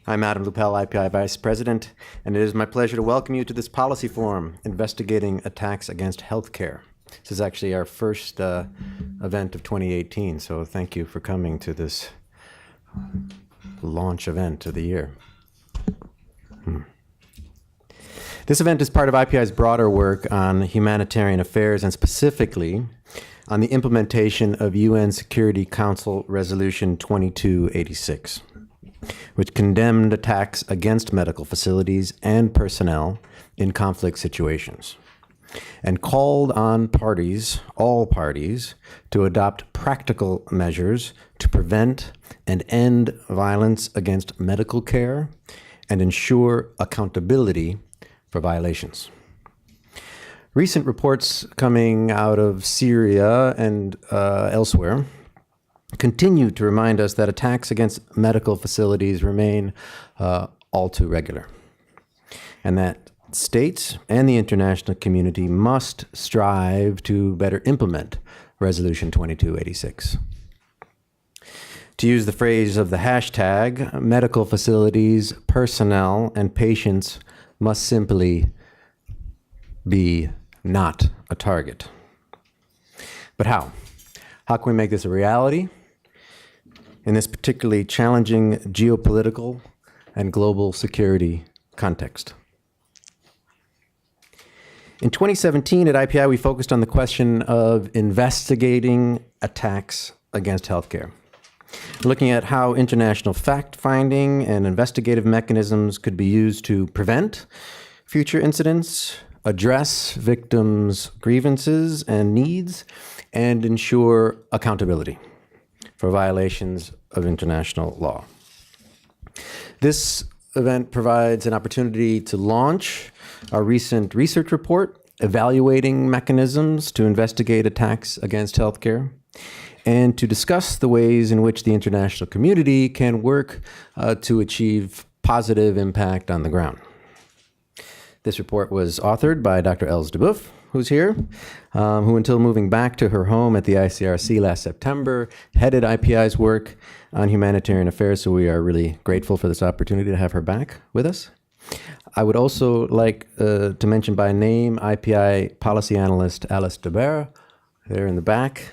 I'm Adam Lupel, IPI Vice President, and it is my pleasure to welcome you to this policy forum, Investigating Attacks Against Healthcare. This is actually our first event of 2018, so thank you for coming to this launch event of the year. This event is part of IPI's broader work on humanitarian affairs and specifically on the implementation of UN Security Council Resolution 2286, which condemned attacks against medical facilities and personnel in conflict situations, and called on parties, all parties, to adopt practical measures to prevent and end violence against medical care and ensure accountability for violations. Recent reports coming out of Syria and elsewhere continue to remind us that attacks against medical facilities remain all too regular, and that states and the international community must strive to better implement Resolution 2286. To use the phrase of the hashtag, medical facilities, personnel, and patients must simply be not a target. But how? How can we make this a reality in this particularly challenging geopolitical and global security context? In 2017 at IPI, we focused on the question of investigating attacks against healthcare, looking at how international fact-finding and investigative mechanisms could be used to prevent future incidents, address victims' grievances and needs, and ensure accountability for violations of international law. This event provides an opportunity to launch our recent research report evaluating mechanisms to investigate attacks against healthcare and to discuss the ways in which the international community can work to achieve positive impact on the ground. This report was authored by Dr. Els de Boef, who's here, who until moving back to her home at the ICRC last September, headed IPI's work on humanitarian affairs, so we are really grateful for this opportunity to have her back with us. I would also like to mention by name IPI policy analyst Alice Debert, there in the back,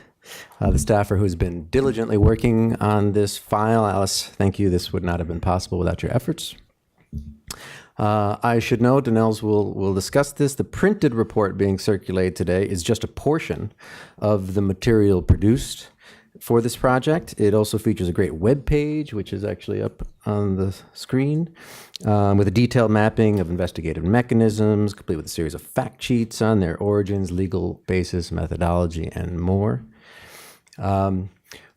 the staffer who's been diligently working on this file. Alice, thank you. This would not have been possible without your efforts. I should note, and Els will discuss this, the printed report being circulated today is just a portion of the material produced for this project. It also features a great web page, which is actually up on the screen, with a detailed mapping of investigative mechanisms, complete with a series of fact sheets on their origins, legal basis, methodology, and more.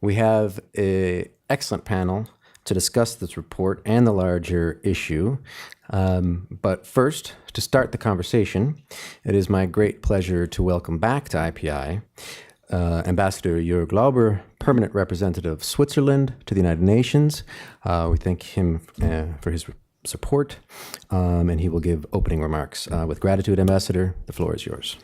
We have an excellent panel to discuss this report and the larger issue. But first, to start the conversation, it is my great pleasure to welcome back to IPI Ambassador Jörg Lauber, Permanent Representative of Switzerland to the United Nations. We thank him for his support, and he will give opening remarks. With gratitude, Ambassador, the floor is yours.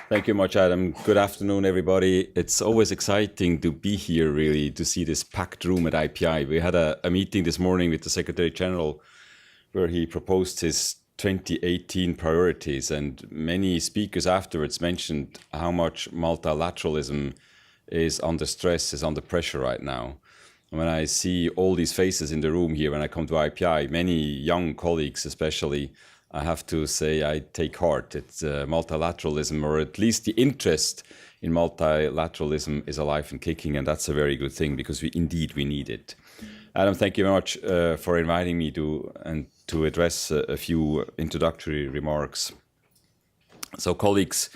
Thank you much, Adam. Good afternoon, everybody. It's always exciting to be here, really, to see this packed room at IPI. We had a meeting this morning with the Secretary General where he proposed his 2018 priorities, and many speakers afterwards mentioned how much multilateralism is under stress, is under pressure right now. When I see all these faces in the room here, when I come to IPI, many young colleagues especially, I have to say I take heart. It's multilateralism, or at least the interest in multilateralism, is alive and kicking, and that's a very good thing because we need it. Adam, thank you very much for inviting me to address a few introductory remarks. So, colleagues,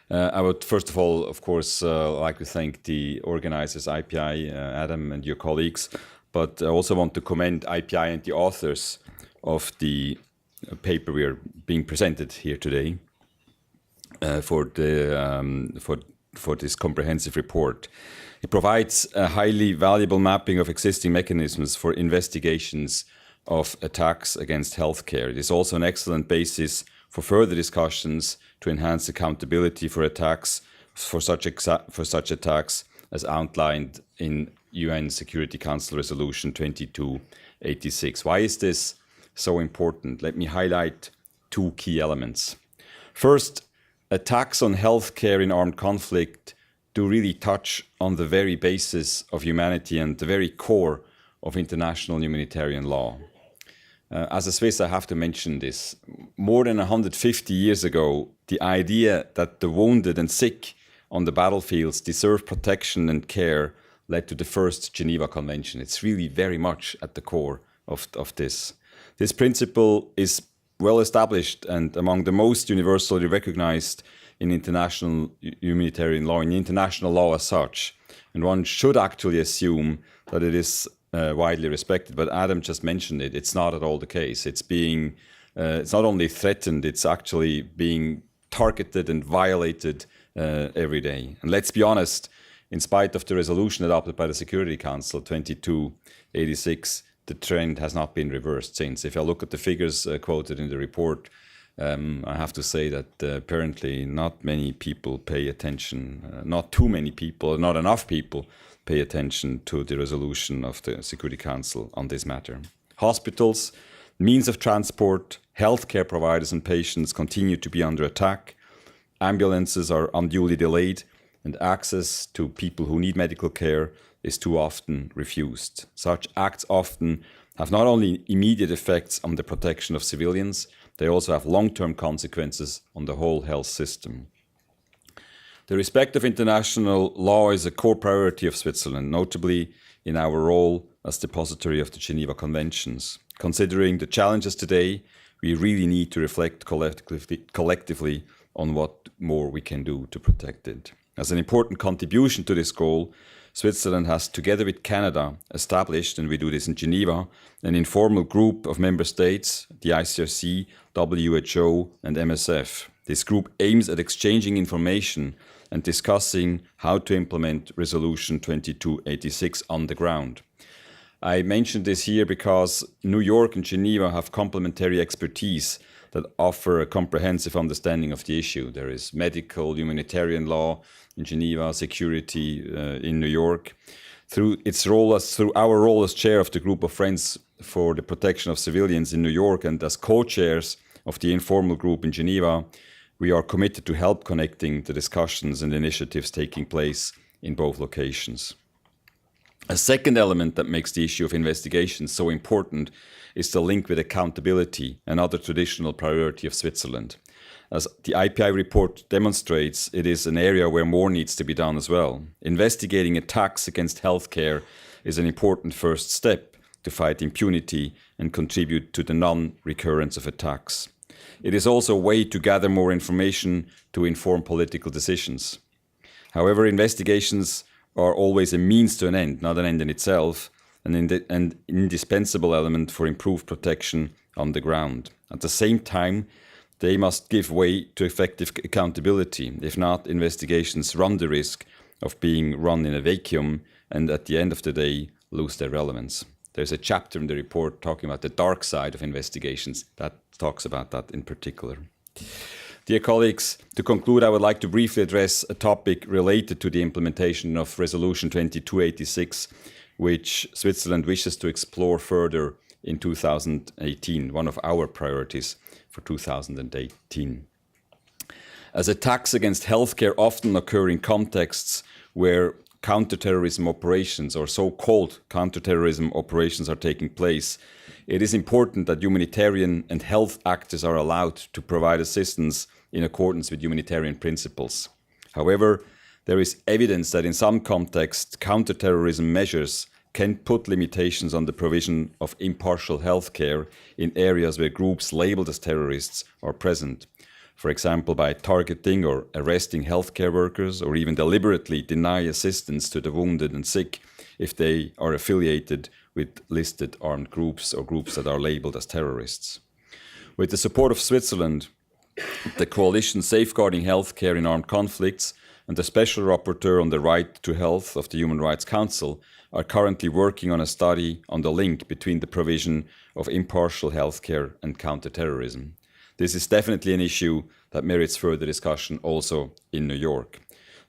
I would first of all, of course, like to thank the organizers, IPI, Adam, and your colleagues, but I also want to commend IPI and the authors of the paper we are being presented here today for this comprehensive report. It provides a highly valuable mapping of existing mechanisms for investigations of attacks against healthcare. It is also an excellent basis for further discussions to enhance accountability for attacks for such attacks as outlined in UN Security Council Resolution 2286. Why is this so important? Let me highlight two key elements. First, attacks on healthcare in armed conflict do really touch on the very basis of humanity and the very core of international humanitarian law. As a Swiss, I have to mention this. More than 150 years ago, the idea that the wounded and sick on the battlefields deserve protection and care led to the first Geneva Convention. It's really very much at the core of this. This principle is well established and among the most universally recognized in international humanitarian law, in international law as such. And one should actually assume that it is widely respected. But Adam just mentioned it. It's not at all the case. It's not only threatened, it's actually being targeted and violated every day. And let's be honest, in spite of the resolution adopted by the Security Council 2286, the trend has not been reversed since. If I look at the figures quoted in the report, I have to say that apparently not many people pay attention, not too many people, not enough people pay attention to the resolution of the Security Council on this matter. Hospitals, means of transport, healthcare providers and patients continue to be under attack. Ambulances are unduly delayed and access to people who need medical care is too often refused. Such acts often have not only immediate effects on the protection of civilians, they also have long-term consequences on the whole health system. The respect of international law is a core priority of Switzerland, notably in our role as depository of the Geneva Conventions. Considering the challenges today, we really need to reflect collectively on what more we can do to protect it. As an important contribution to this goal, Switzerland has, together with Canada, established, and we do this in Geneva, an informal group of member states, the ICRC, WHO, and MSF. This group aims at exchanging information and discussing how to implement Resolution 2286 on the ground. I mentioned this here because New York and Geneva have complementary expertise that offer a comprehensive understanding of the issue. There is medical, humanitarian law in Geneva, security in New York. Through our role as chair of the group of Friends for the Protection of Civilians in New York and as co-chairs of the informal group in Geneva, we are committed to help connecting the discussions and initiatives taking place in both locations. A second element that makes the issue of investigation so important is the link with accountability, another traditional priority of Switzerland. As the IPI report demonstrates, it is an area where more needs to be done as well. Investigating attacks against healthcare is an important first step to fight impunity and contribute to the non-recurrence of attacks. It is also a way to gather more information to inform political decisions. However, investigations are always a means to an end, not an end in itself, and an indispensable element for improved protection on the ground. At the same time, they must give way to effective accountability. If not, investigations run the risk of being run in a vacuum and at the end of the day lose their relevance. There's a chapter in the report talking about the dark side of investigations that talks about that in particular. Dear colleagues, to conclude, I would like to briefly address a topic related to the implementation of Resolution 2286, which Switzerland wishes to explore further in 2018, one of our priorities for 2018. As attacks against healthcare often occur in contexts where counterterrorism operations or so-called counterterrorism operations are taking place, it is important that humanitarian and health actors are allowed to provide assistance in accordance with humanitarian principles. However, there is evidence that in some contexts, counterterrorism measures can put limitations on the provision of impartial healthcare in areas where groups labeled as terrorists are present. For example, by targeting or arresting healthcare workers, or even deliberately deny assistance to the wounded and sick if they are affiliated with listed armed groups or groups that are labeled as terrorists. With the support of Switzerland, the Coalition Safeguarding Healthcare in Armed Conflicts and the Special Rapporteur on the Right to Health of the Human Rights Council are currently working on a study on the link between the provision of impartial healthcare and counterterrorism. This is definitely an issue that merits further discussion also in New York.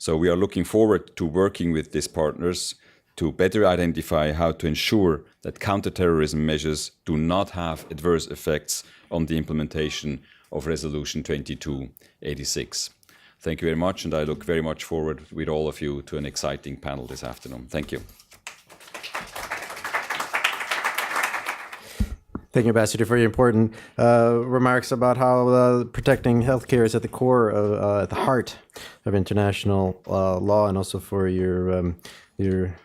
So we are looking forward to working with these partners to better identify how to ensure that counterterrorism measures do not have adverse effects on the implementation of Resolution 2286. Thank you very much, and I look very much forward with all of you to an exciting panel this afternoon. Thank you. Thank you, Ambassador, for your important remarks about how protecting healthcare is at the core of, at the heart of international law, and also for your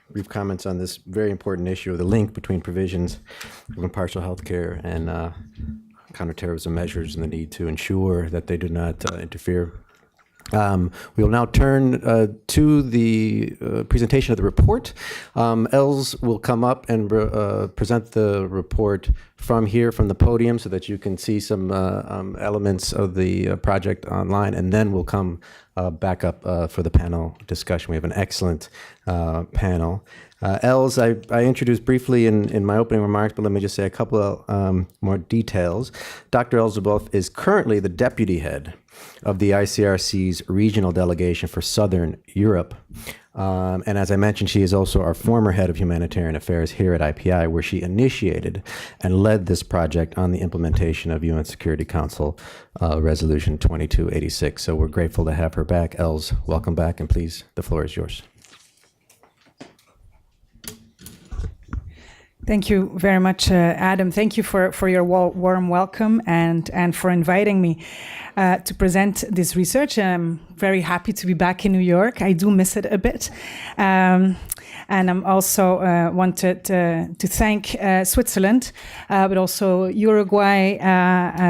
brief comments on this very important issue of the link between provisions of impartial healthcare and counterterrorism measures and the need to ensure that they do not interfere. We will now turn to the presentation of the report. Els will come up and present the report from here, from the podium, so that you can see some elements of the project online, and then we'll come back up for the panel discussion. We have an excellent panel. Els, I introduced briefly in my opening remarks, but let me just say a couple of more details. Dr. Els Zuboff is currently the deputy head of the ICRC's regional delegation for Southern Europe. And as I mentioned, she is also our former head of humanitarian affairs here at IPI, where she initiated and led this project on the implementation of UN Security Council Resolution 2286. So we're grateful to have her back. Els, welcome back, and please, the floor is yours. Thank you very much, Adam. Thank you for your warm welcome and for inviting me to present this research. I'm very happy to be back in New York. I do miss it a bit. And I'm also wanted to thank Switzerland, but also Uruguay,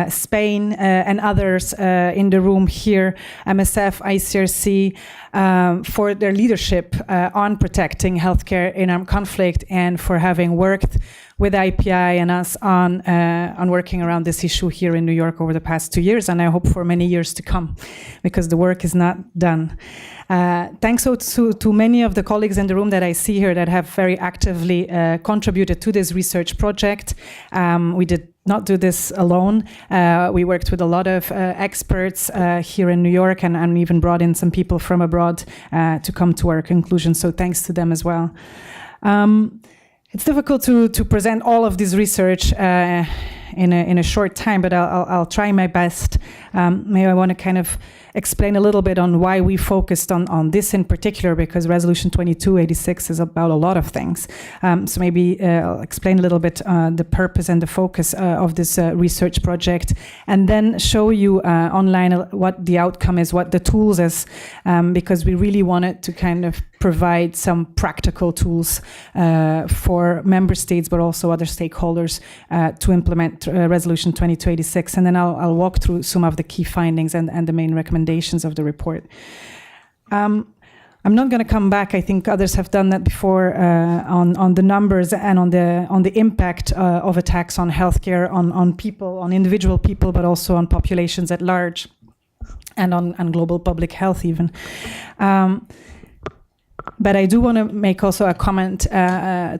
Spain, and others in the room here, MSF, ICRC, for their leadership on protecting healthcare in armed conflict, and for having worked with IPI and us on working around this issue here in New York over the past 2 years, and I hope for many years to come, because the work is not done. Thanks also to many of the colleagues in the room that I see here that have very actively contributed to this research project. We did not do this alone. We worked with a lot of experts here in New York, and even brought in some people from abroad to come to our conclusion. So thanks to them as well. It's difficult to present all of this research in a short time, but I'll try my best. Maybe I want to kind of explain a little bit on why we focused on this in particular, because Resolution 2286 is about a lot of things. So maybe I'll explain a little bit the purpose and the focus of this research project, and then show you online what the outcome is, what the tools is, because we really wanted to kind of provide some practical tools for member states, but also other stakeholders to implement Resolution 2286. And then I'll walk through some of the key findings and the main recommendations of the report. I'm not going to come back. I think others have done that before on the numbers and on the impact of attacks on healthcare, on people, on individual people, but also on populations at large, and on global public health even. But I do want to make also a comment,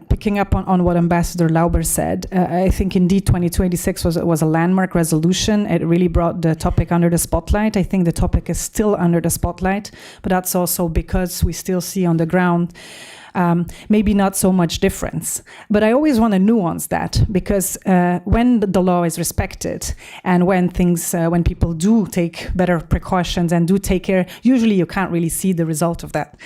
picking up on what Ambassador Lauber said. I think indeed 2286 was a landmark resolution. It really brought the topic under the spotlight. I think the topic is still under the spotlight, but that's also because we still see on the ground maybe not so much difference. But I always want to nuance that, because when the law is respected, and when people do take better precautions and do take care, usually you can't really see the result of that,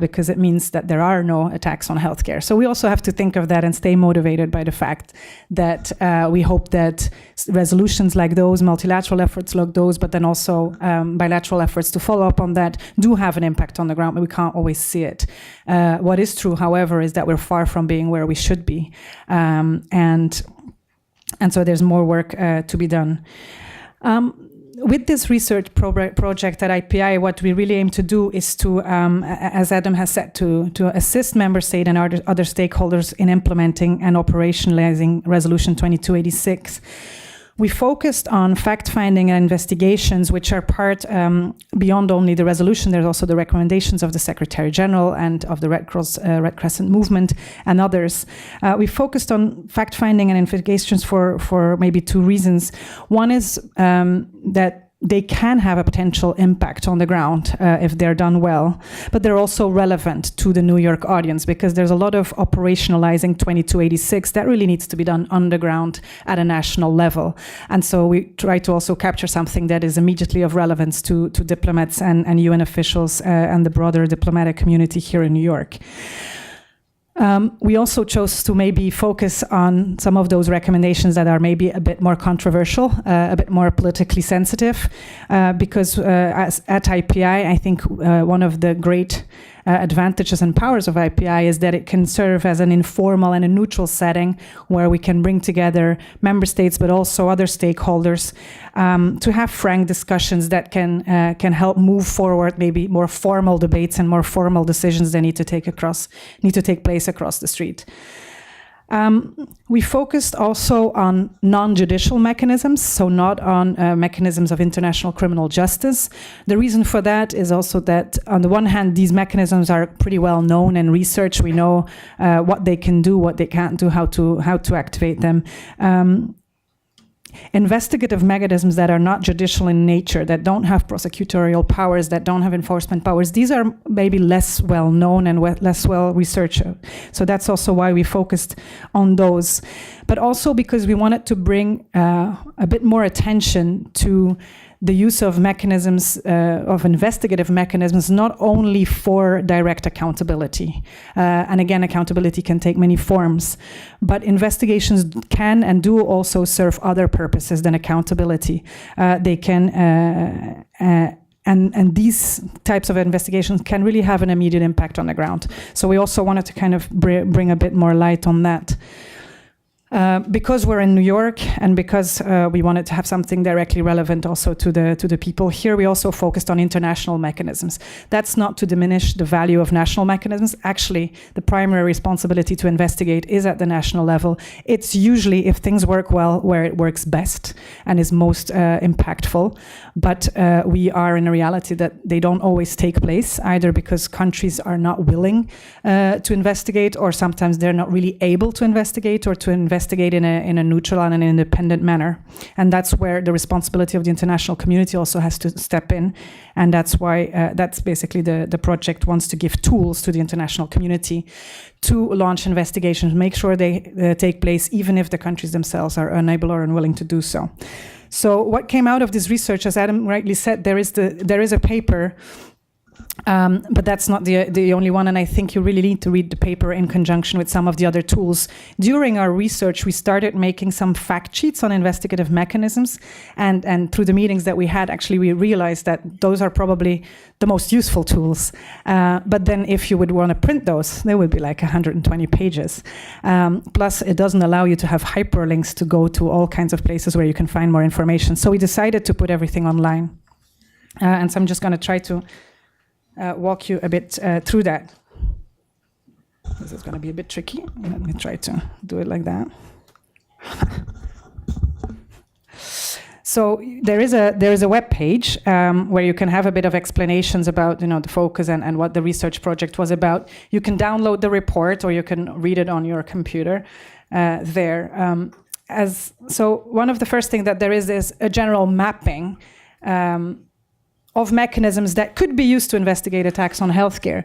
because it means that there are no attacks on healthcare. So we also have to think of that and stay motivated by the fact that we hope that resolutions like those, multilateral efforts like those, but then also bilateral efforts to follow up on that, do have an impact on the ground, but we can't always see it. What is true, however, is that we're far from being where we should be, and so there's more work to be done. With this research project at IPI, what we really aim to do is to, as Adam has said, to assist member state and other stakeholders in implementing and operationalizing Resolution 2286. We focused on fact-finding and investigations, which are part, beyond only the resolution, there's also the recommendations of the Secretary General and of the Red Crescent Movement and others. We focused on fact-finding and investigations for maybe two reasons. One is that they can have a potential impact on the ground if they're done well, but they're also relevant to the New York audience because there's a lot of operationalizing 2286 that really needs to be done on the ground at a national level. And so we try to also capture something that is immediately of relevance to diplomats and UN officials and the broader diplomatic community here in New York. We also chose to maybe focus on some of those recommendations that are maybe a bit more controversial, a bit more politically sensitive, because at IPI, I think one of the great advantages and powers of IPI is that it can serve as an informal and a neutral setting where we can bring together member states, but also other stakeholders to have frank discussions that can help move forward maybe more formal debates and more formal decisions that need to take place across the street. We focused also on non-judicial mechanisms, so not on mechanisms of international criminal justice. The reason for that is also that, on the one hand, these mechanisms are pretty well known and researched. We know what they can do, what they can't do, how to activate them. Investigative mechanisms that are not judicial in nature, that don't have prosecutorial powers, that don't have enforcement powers, these are maybe less well known and less well researched. So that's also why we focused on those. But also because we wanted to bring a bit more attention to the use of mechanisms, of investigative mechanisms, not only for direct accountability. And again, accountability can take many forms, but investigations can and do also serve other purposes than accountability. They can, and these types of investigations can really have an immediate impact on the ground. So we also wanted to kind of bring a bit more light on that. Because we're in New York and because we wanted to have something directly relevant also to the people here, we also focused on international mechanisms. That's not to diminish the value of national mechanisms. Actually, the primary responsibility to investigate is at the national level. It's usually, if things work well, where it works best and is most impactful. But we are in a reality that they don't always take place, either because countries are not willing to investigate, or sometimes they're not really able to investigate or to investigate in a neutral and an independent manner. And that's where the responsibility of the international community also has to step in. And that's why that's basically the project wants to give tools to the international community to launch investigations, make sure they take place even if the countries themselves are unable or unwilling to do so. So what came out of this research, as Adam rightly said, there is a paper, but that's not the only one, and I think you really need to read the paper in conjunction with some of the other tools. During our research, we started making some fact sheets on investigative mechanisms, and through the meetings that we had, actually, we realized that those are probably the most useful tools. But then if you would want to print those, they would be like 120 pages. Plus, it doesn't allow you to have hyperlinks to go to all kinds of places where you can find more information. So we decided to put everything online. And so I'm just going to try to walk you a bit through that. This is going to be a bit tricky. Let me try to do it like that. So there is a web page where you can have a bit of explanations about the focus and what the research project was about. You can download the report or you can read it on your computer there. So one of the first things that there is a general mapping of mechanisms that could be used to investigate attacks on healthcare.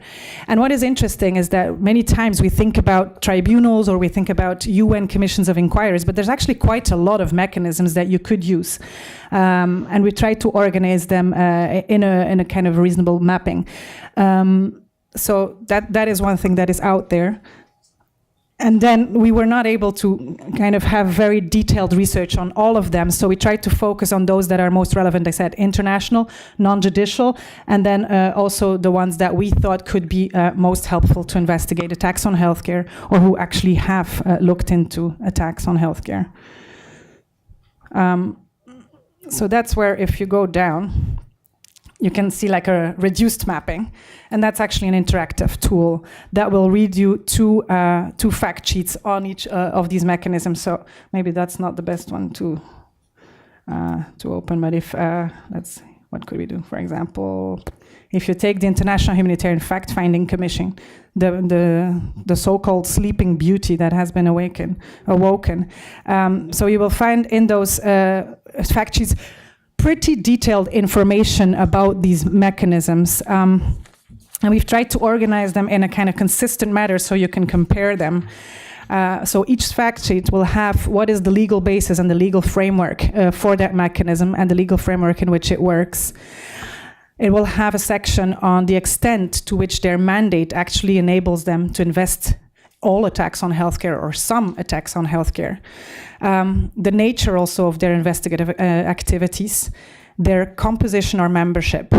And what is interesting is that many times we think about tribunals or we think about UN commissions of inquiries, but there's actually quite a lot of mechanisms that you could use. And we try to organize them in a kind of reasonable mapping. So that is one thing that is out there. And then we were not able to kind of have very detailed research on all of them. So we tried to focus on those that are most relevant. I said international, non-judicial, and then also the ones that we thought could be most helpful to investigate attacks on healthcare, or who actually have looked into attacks on healthcare. So that's where, if you go down, you can see like a reduced mapping. And that's actually an interactive tool that will read you two fact sheets on each of these mechanisms. So maybe that's not the best one to open, but if, what could we do? For example, if you take the International Humanitarian Fact-Finding Commission, the so-called Sleeping Beauty that has been awoken. So you will find in those fact sheets pretty detailed information about these mechanisms. And we've tried to organize them in a kind of consistent manner so you can compare them. So each fact sheet will have what is the legal basis and the legal framework for that mechanism and the legal framework in which it works. It will have a section on the extent to which their mandate actually enables them to invest all attacks on healthcare or some attacks on healthcare. The nature also of their investigative activities, their composition or membership,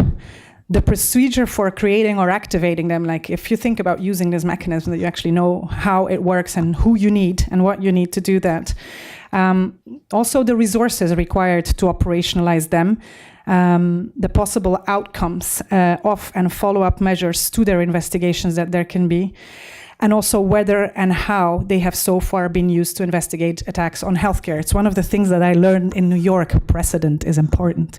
the procedure for creating or activating them. Like if you think about using this mechanism, that you actually know how it works and who you need and what you need to do that. Also the resources required to operationalize them, the possible outcomes of and follow-up measures to their investigations that there can be, and also whether and how they have so far been used to investigate attacks on healthcare. It's one of the things that I learned in New York. Precedent is important.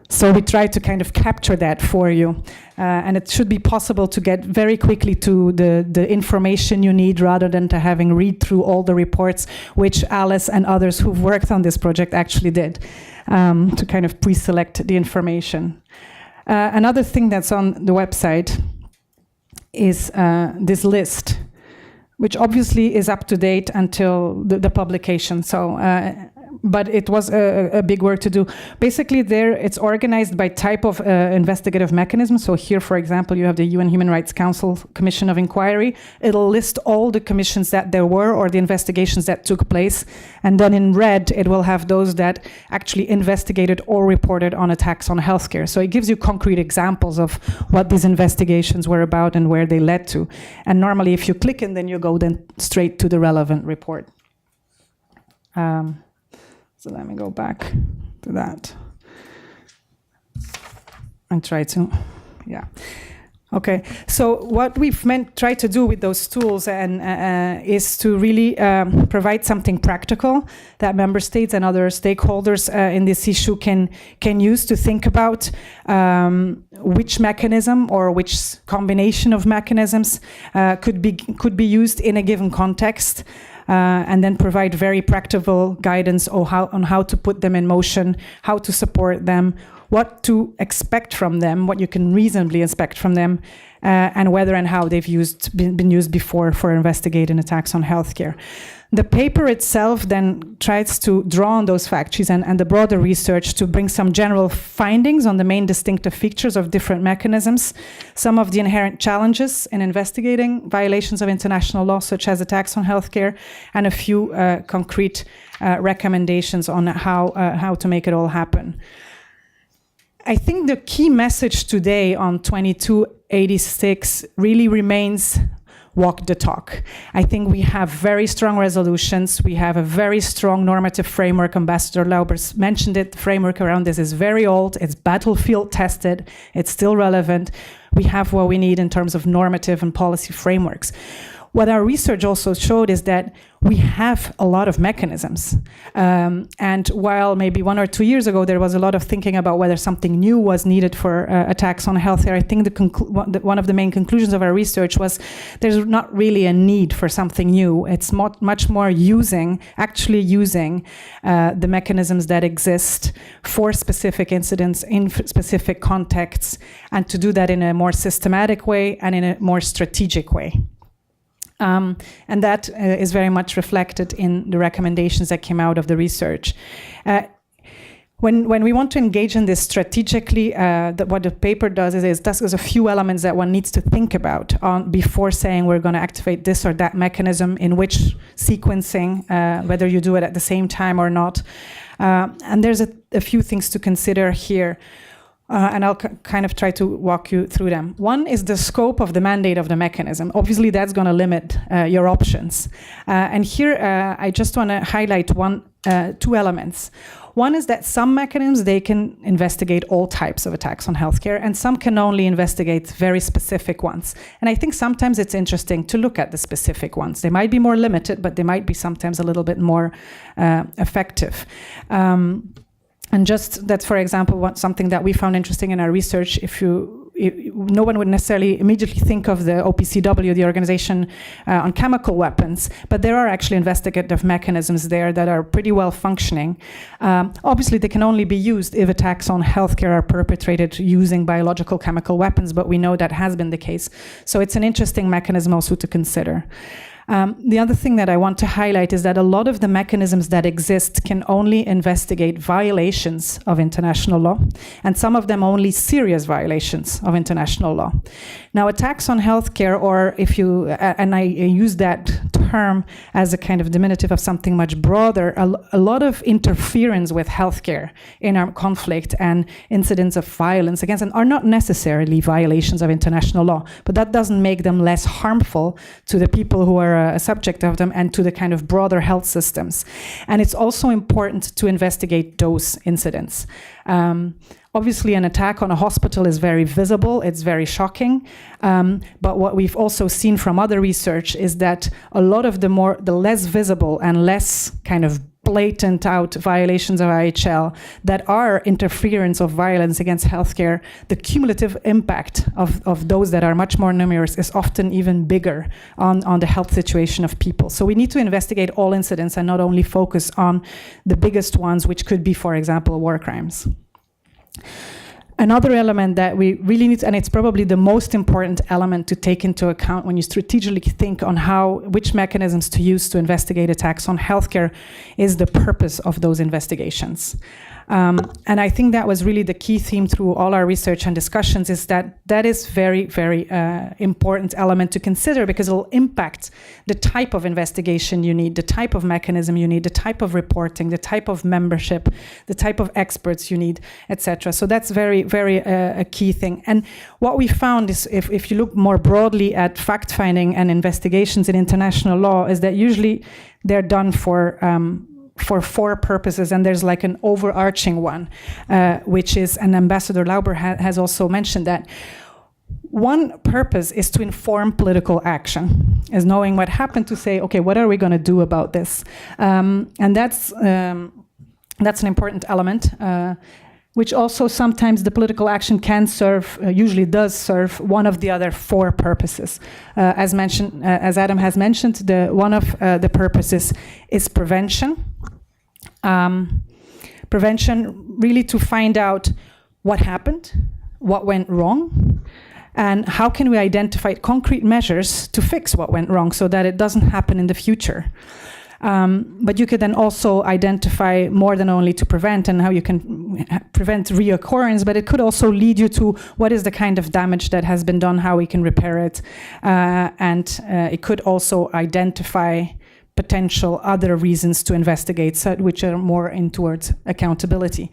So we try to kind of capture that for you. And it should be possible to get very quickly to the information you need rather than to having read through all the reports, which Alice and others who've worked on this project actually did, to kind of pre-select the information. Another thing that's on the website is this list, which obviously is up to date until the publication. So, but it was a big work to do. Basically, there it's organized by type of investigative mechanism. So here, for example, you have the UN Human Rights Council Commission of Inquiry. It'll list all the commissions that there were or the investigations that took place. And then in red, it will have those that actually investigated or reported on attacks on healthcare. So it gives you concrete examples of what these investigations were about and where they led to. And normally, if you click and then you go then straight to the relevant report. So let me go back to that and try to, yeah. Okay, so what we've tried to do with those tools and is to really provide something practical that member states and other stakeholders in this issue can use to think about which mechanism or which combination of mechanisms could be used in a given context. And then provide very practical guidance on how to put them in motion, how to support them, what to expect from them, what you can reasonably expect from them, and whether and how they've been used before for investigating attacks on healthcare. The paper itself then tries to draw on those fact sheets and the broader research to bring some general findings on the main distinctive features of different mechanisms, some of the inherent challenges in investigating violations of international law, such as attacks on healthcare, and a few concrete recommendations on how to make it all happen. I think the key message today on 2286 really remains walk the talk. I think we have very strong resolutions. We have a very strong normative framework. Ambassador Laubers mentioned it. The framework around this is very old. It's battlefield tested. It's still relevant. We have what we need in terms of normative and policy frameworks. What our research also showed is that we have a lot of mechanisms. And while maybe 1 or 2 years ago there was a lot of thinking about whether something new was needed for attacks on healthcare, I think one of the main conclusions of our research was there's not really a need for something new. It's much more actually using the mechanisms that exist for specific incidents in specific contexts, and to do that in a more systematic way and in a more strategic way. And that is very much reflected in the recommendations that came out of the research. When we want to engage in this strategically, what the paper does is there's a few elements that one needs to think about before saying we're going to activate this or that mechanism, in which sequencing, whether you do it at the same time or not. And there's a few things to consider here. And I'll kind of try to walk you through them. One is the scope of the mandate of the mechanism. Obviously, that's going to limit your options. And here, I just want to highlight two elements. One is that some mechanisms, they can investigate all types of attacks on healthcare, and some can only investigate very specific ones. And I think sometimes it's interesting to look at the specific ones. They might be more limited, but they might be sometimes a little bit more effective. And just that's, for example, something that we found interesting in our research. If you no one would necessarily immediately think of the OPCW, the Organization on Chemical Weapons, but there are actually investigative mechanisms there that are pretty well functioning. Obviously, they can only be used if attacks on healthcare are perpetrated using biological chemical weapons, but we know that has been the case. So it's an interesting mechanism also to consider. The other thing that I want to highlight is that a lot of the mechanisms that exist can only investigate violations of international law, and some of them only serious violations of international law. Now, attacks on healthcare, or if you, and I use that term as a kind of diminutive of something much broader, a lot of interference with healthcare in our conflict and incidents of violence against them are not necessarily violations of international law, but that doesn't make them less harmful to the people who are a subject of them and to the kind of broader health systems. And it's also important to investigate those incidents. Obviously, an attack on a hospital is very visible, it's very shocking, but what we've also seen from other research is that a lot of the less visible and less kind of blatant out violations of IHL that are interference of violence against healthcare, the cumulative impact of those that are much more numerous is often even bigger on the health situation of people. So we need to investigate all incidents and not only focus on the biggest ones, which could be, for example, war crimes. Another element that we really need, and it's probably the most important element to take into account when you strategically think on which mechanisms to use to investigate attacks on healthcare, is the purpose of those investigations. And I think that was really the key theme through all our research and discussions, is that is very, very important element to consider, because it will impact the type of investigation you need, the type of mechanism you need, the type of reporting, the type of membership, the type of experts you need, etc. So that's very, very a key thing. And what we found is, if you look more broadly at fact-finding and investigations in international law, is that usually they're done for four purposes, and there's like an overarching one, which is, and Ambassador Lauber has also mentioned that one purpose is to inform political action, is knowing what happened, to say, okay, what are we going to do about this? And that's an important element, which also sometimes the political action can serve, usually does serve, one of the other four purposes. As mentioned, as Adam has mentioned, one of the purposes is prevention. Prevention, really to find out what happened, what went wrong, and how can we identify concrete measures to fix what went wrong so that it doesn't happen in the future. But you could then also identify more than only to prevent and how you can prevent reoccurrence, but it could also lead you to what is the kind of damage that has been done, how we can repair it. And it could also identify potential other reasons to investigate, which are more in towards accountability.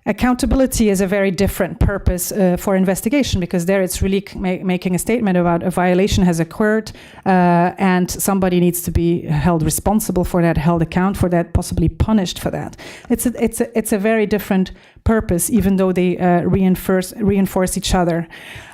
Accountability is a very different purpose for investigation, because there it's really making a statement about a violation has occurred and somebody needs to be held responsible for that, held account for that, possibly punished for that. It's a very different purpose, even though they reinforce each other.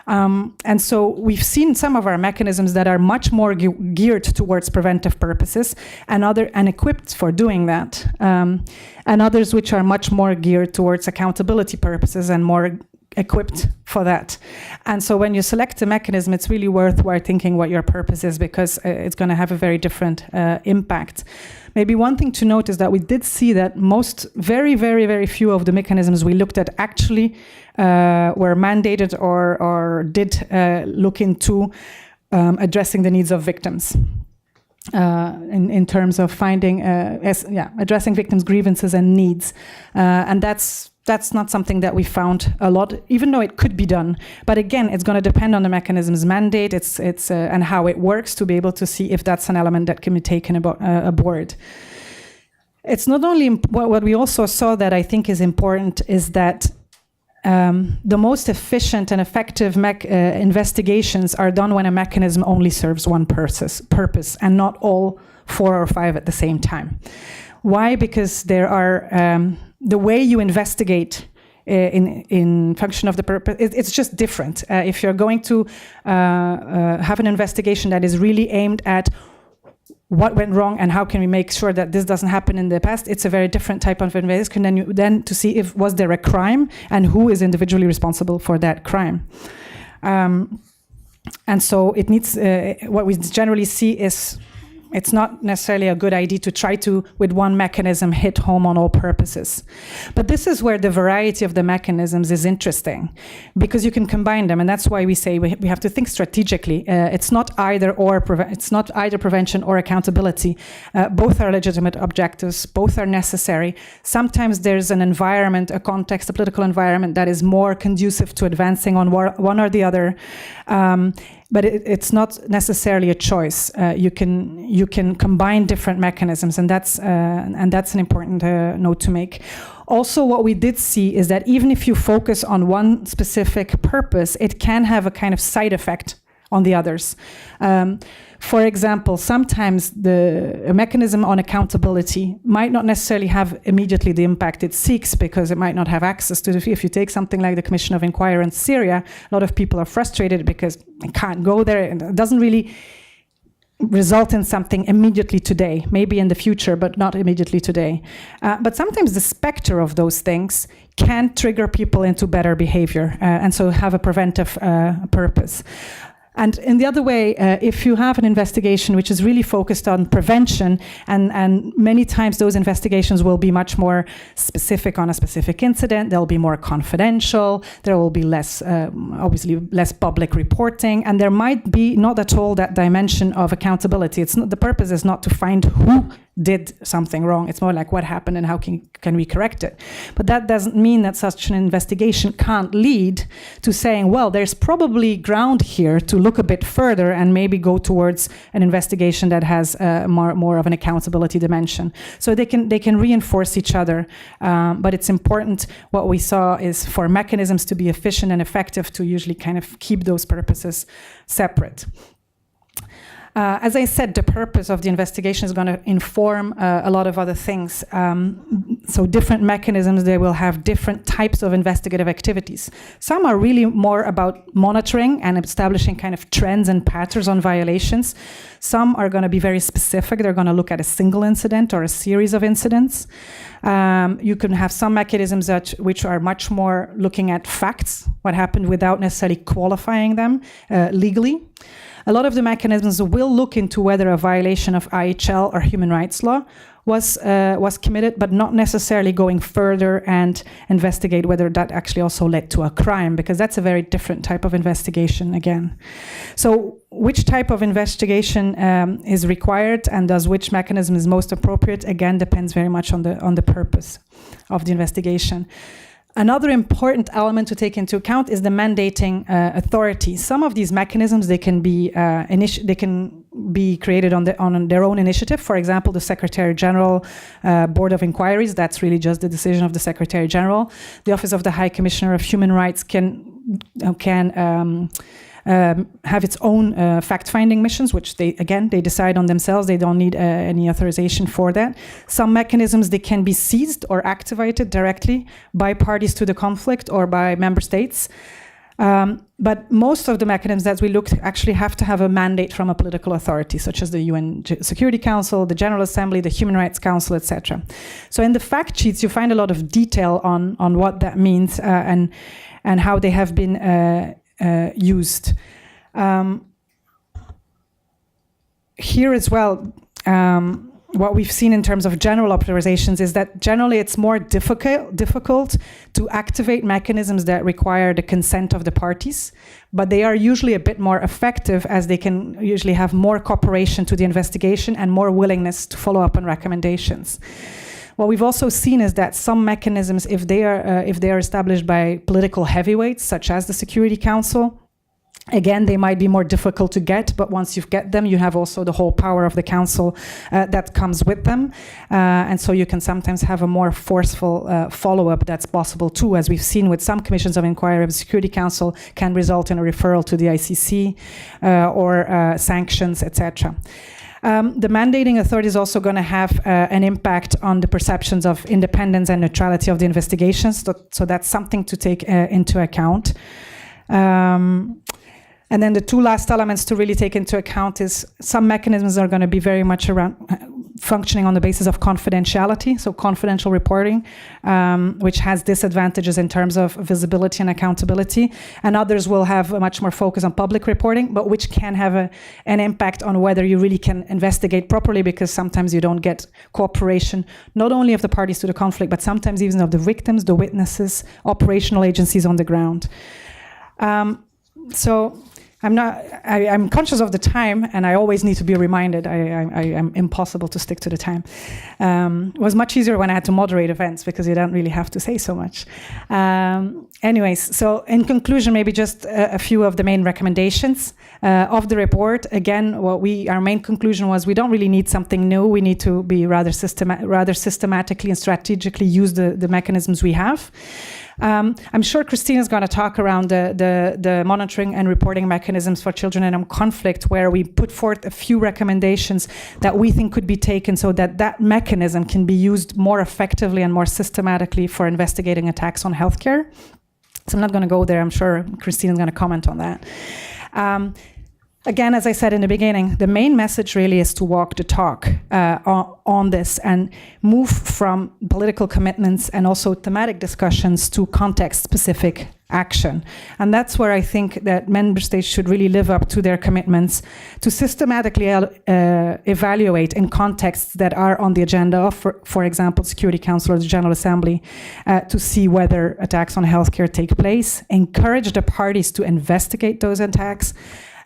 And so we've seen some of our mechanisms that are much more geared towards preventive purposes and equipped for doing that, and others which are much more geared towards accountability purposes and more equipped for that. And so when you select a mechanism, it's really worthwhile thinking what your purpose is, because it's going to have a very different impact. Maybe one thing to note is that we did see that very, very, very few of the mechanisms we looked at actually were mandated or did look into addressing the needs of victims. In terms of finding, addressing victims' grievances and needs. And that's not something that we found a lot, even though it could be done. But again, it's going to depend on the mechanism's mandate, and how it works, to be able to see if that's an element that can be taken aboard. It's not only what we also saw that I think is important is that the most efficient and effective investigations are done when a mechanism only serves one purpose and not all 4 or 5 at the same time. Why? Because there are the way you investigate in function of the purpose, it's just different. If you're going to have an investigation that is really aimed at what went wrong and how can we make sure that this doesn't happen in the past. It's a very different type of investigation then to see if was there a crime and who is individually responsible for that crime. And so it needs, what we generally see is it's not necessarily a good idea to try to, with one mechanism, hit home on all purposes. But this is where the variety of the mechanisms is interesting, because you can combine them, and that's why we say we have to think strategically. It's not either or. It's not either prevention or accountability. Both are legitimate objectives. Both are necessary. Sometimes there's an environment, a context, a political environment that is more conducive to advancing on one or the other. But it's not necessarily a choice. You can combine different mechanisms, and that's an important note to make. Also, what we did see is that even if you focus on one specific purpose, it can have a kind of side effect on the others. For example, sometimes a mechanism on accountability might not necessarily have immediately the impact it seeks, because it might not have access to if you take something like the Commission of Inquiry in Syria, a lot of people are frustrated because they can't go there, and it doesn't really result in something immediately today, maybe in the future, but not immediately today. But sometimes the specter of those things can trigger people into better behavior, and so have a preventive purpose. And in the other way, if you have an investigation which is really focused on prevention, and many times those investigations will be much more specific on a specific incident, they'll be more confidential, there will be less, obviously less public reporting, and there might be not at all that dimension of accountability. It's not, the purpose is not to find who did something wrong. It's more like what happened and how can we correct it. But that doesn't mean that such an investigation can't lead to saying, well, there's probably ground here to look a bit further and maybe go towards an investigation that has more of an accountability dimension. So they can reinforce each other. But it's important, what we saw is for mechanisms to be efficient and effective, to usually kind of keep those purposes separate. As I said, the purpose of the investigation is going to inform a lot of other things. So different mechanisms, they will have different types of investigative activities. Some are really more about monitoring and establishing kind of trends and patterns on violations. Some are going to be very specific. They're going to look at a single incident or a series of incidents. You can have some mechanisms which are much more looking at facts, what happened, without necessarily qualifying them legally. A lot of the mechanisms will look into whether a violation of IHL or human rights law was committed, but not necessarily going further and investigate whether that actually also led to a crime, because that's a very different type of investigation again. So which type of investigation is required and does which mechanism is most appropriate, again, depends very much on the purpose of the investigation. Another important element to take into account is the mandating authority. Some of these mechanisms, they can be created on their own initiative. For example, the Secretary General Board of Inquiries, that's really just the decision of the Secretary General. The Office of the High Commissioner of Human Rights can have its own fact-finding missions, which they decide on themselves. They don't need any authorization for that. Some mechanisms, they can be seized or activated directly by parties to the conflict or by member states. But most of the mechanisms that we looked actually have to have a mandate from a political authority, such as the UN Security Council, the General Assembly, the Human Rights Council, etc. So in the fact sheets, you find a lot of detail on what that means and how they have been used. Here as well, what we've seen in terms of general authorizations is that generally it's more difficult to activate mechanisms that require the consent of the parties, but they are usually a bit more effective as they can usually have more cooperation to the investigation and more willingness to follow up on recommendations. What we've also seen is that some mechanisms, if they are established by political heavyweights, such as the Security Council, again, they might be more difficult to get, but once you get them, you have also the whole power of the council that comes with them. And so you can sometimes have a more forceful follow-up that's possible too, as we've seen with some commissions of inquiry. The Security Council can result in a referral to the ICC or sanctions, etc. The mandating authority is also going to have an impact on the perceptions of independence and neutrality of the investigations. So that's something to take into account. And then the two last elements to really take into account is some mechanisms are going to be very much around functioning on the basis of confidentiality, so confidential reporting, which has disadvantages in terms of visibility and accountability, and others will have a much more focus on public reporting, but which can have an impact on whether you really can investigate properly, because sometimes you don't get cooperation, not only of the parties to the conflict, but sometimes even of the victims, the witnesses, operational agencies on the ground. So I'm conscious of the time, and I always need to be reminded. I'm impossible to stick to the time. It was much easier when I had to moderate events, because you don't really have to say so much. Anyways, so in conclusion, maybe just a few of the main recommendations of the report. Again, our main conclusion was we don't really need something new. We need to be rather systematically and strategically use the mechanisms we have. I'm sure Christina's going to talk around the monitoring and reporting mechanisms for children in armed conflict, where we put forth a few recommendations that we think could be taken so that that mechanism can be used more effectively and more systematically for investigating attacks on healthcare. So I'm not going to go there. I'm sure Christina's going to comment on that. Again, as I said in the beginning, the main message really is to walk the talk on this and move from political commitments and also thematic discussions to context-specific action. And that's where I think that member states should really live up to their commitments to systematically evaluate in contexts that are on the agenda of, for example, Security Council or the General Assembly, to see whether attacks on healthcare take place, encourage the parties to investigate those attacks,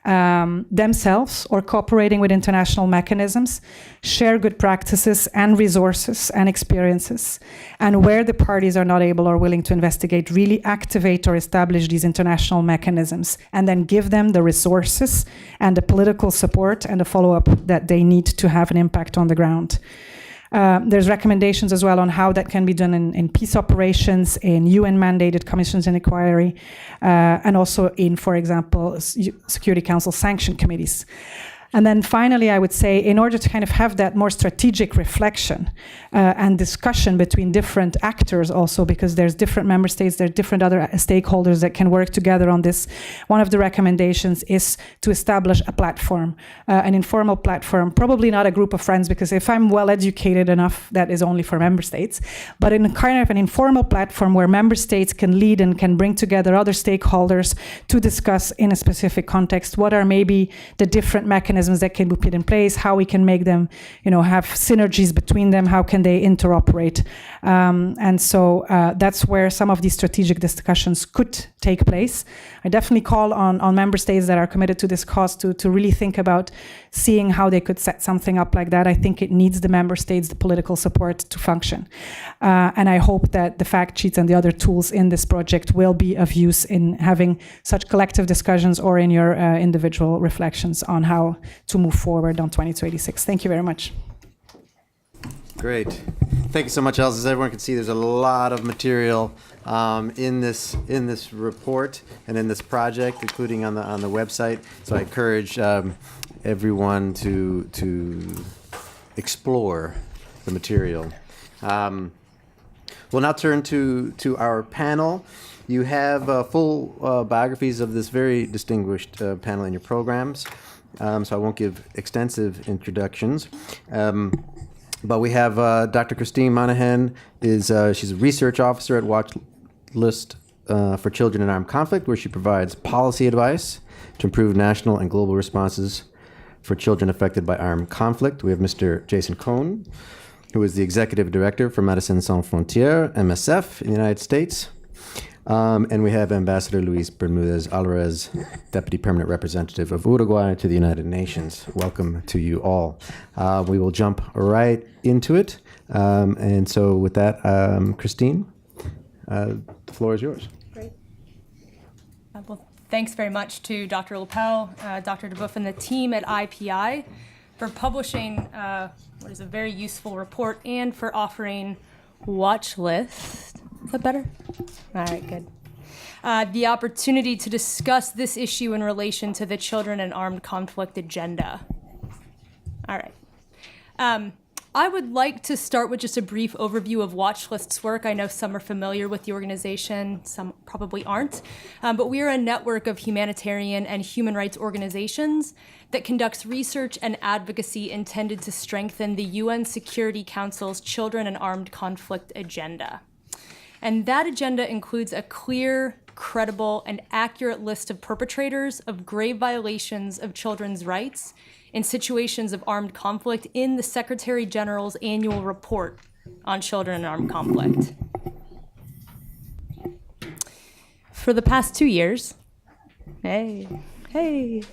themselves or cooperating with international mechanisms, share good practices and resources and experiences, and where the parties are not able or willing to investigate, really activate or establish these international mechanisms, and then give them the resources and the political support and the follow-up that they need to have an impact on the ground. There's recommendations as well on how that can be done in peace operations, in UN-mandated commissions and inquiry, and also in, for example, Security Council sanction committees. And then finally, I would say, in order to kind of have that more strategic reflection and discussion between different actors also, because there's different member states, there are different other stakeholders that can work together on this, one of the recommendations is to establish a platform, an informal platform, probably not a group of friends, because if I'm well educated enough, that is only for member states, but in a kind of an informal platform where member states can lead and can bring together other stakeholders to discuss in a specific context what are maybe the different mechanisms that can be put in place, how we can make them, have synergies between them, how can they interoperate. And so that's where some of these strategic discussions could take place. I definitely call on member states that are committed to this cause to really think about seeing how they could set something up like that. I think it needs the member states, the political support to function. And I hope that the fact sheets and the other tools in this project will be of use in having such collective discussions or in your individual reflections on how to move forward on 2286. Thank you very much. Great. Thank you so much, Els. As everyone can see, there's a lot of material in this report and in this project, including on the website. So I encourage everyone to explore the material. We'll now turn to our panel. You have full biographies of this very distinguished panel in your programs, so I won't give extensive introductions. But we have Dr. Christine Monahan. She's a research officer at Watch List for Children in Armed Conflict, where she provides policy advice to improve national and global responses for children affected by armed conflict. We have Mr. Jason Cohn, who is the executive director for Médecins Sans Frontières, MSF, in the United States. And we have Ambassador Luis Bermudez Alvarez, Deputy Permanent Representative of Uruguay to the United Nations. Welcome to you all. We will jump right into it. And so with that, Christine, the floor is yours. Great. Well, thanks very much to Dr. Lepel, Dr. DeBoeuf, and the team at IPI for publishing what is a very useful report and for offering Watch List. Is that better? All right, good. The opportunity to discuss this issue in relation to the Children in Armed Conflict agenda. All right. I would like to start with just a brief overview of Watchlist's work. I know some are familiar with the organization, some probably aren't, but we are a network of humanitarian and human rights organizations that conducts research and advocacy intended to strengthen the UN Security Council's Children and Armed Conflict agenda. And that agenda includes a clear, credible, and accurate list of perpetrators of grave violations of children's rights in situations of armed conflict in the Secretary General's annual report on children in armed conflict. For the past 2 years, Watchlist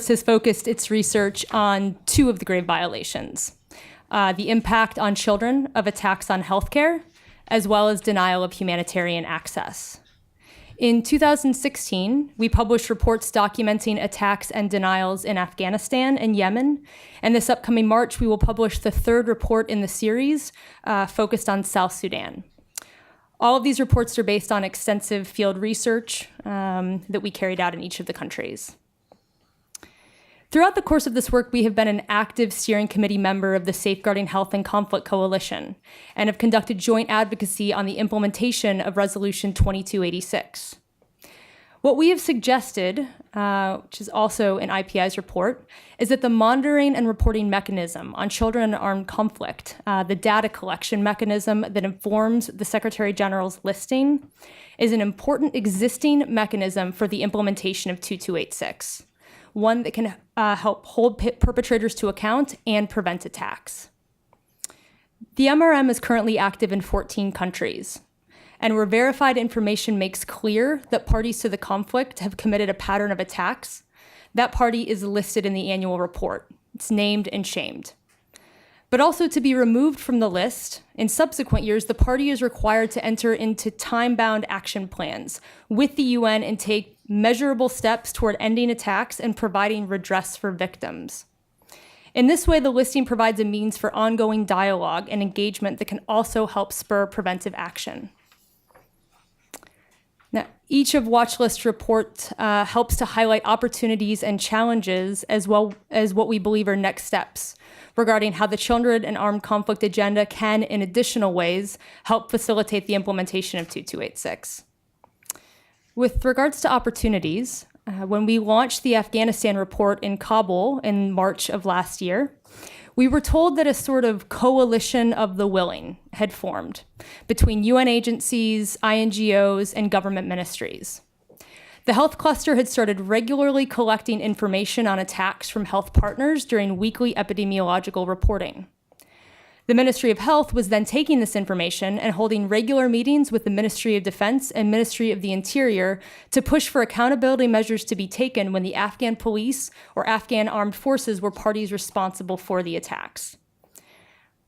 has focused its research on two of the grave violations, the impact on children of attacks on healthcare, as well as denial of humanitarian access. In 2016, we published reports documenting attacks and denials in Afghanistan and Yemen, and this upcoming March, we will publish the third report in the series focused on South Sudan. All of these reports are based on extensive field research that we carried out in each of the countries. Throughout the course of this work, we have been an active steering committee member of the Safeguarding Health and Conflict Coalition and have conducted joint advocacy on the implementation of Resolution 2286. What we have suggested, which is also in IPI's report, is that the monitoring and reporting mechanism on children in armed conflict, the data collection mechanism that informs the Secretary General's listing, is an important existing mechanism for the implementation of 2286. One that can help hold perpetrators to account and prevent attacks. The MRM is currently active in 14 countries, and where verified information makes clear that parties to the conflict have committed a pattern of attacks, that party is listed in the annual report. It's named and shamed. But also to be removed from the list, in subsequent years, the party is required to enter into time-bound action plans with the UN and take measurable steps toward ending attacks and providing redress for victims. In this way, the listing provides a means for ongoing dialogue and engagement that can also help spur preventive action. Now, each of Watchlist's reports helps to highlight opportunities and challenges as well as what we believe are next steps regarding how the Children and Armed Conflict agenda can, in additional ways, help facilitate the implementation of 2286. With regards to opportunities, when we launched the Afghanistan report in Kabul in March of last year, we were told that a sort of coalition of the willing had formed between UN agencies, INGOs, and government ministries. The health cluster had started regularly collecting information on attacks from health partners during weekly epidemiological reporting. The Ministry of Health was then taking this information and holding regular meetings with the Ministry of Defense and Ministry of the Interior to push for accountability measures to be taken when the Afghan police or Afghan armed forces were parties responsible for the attacks.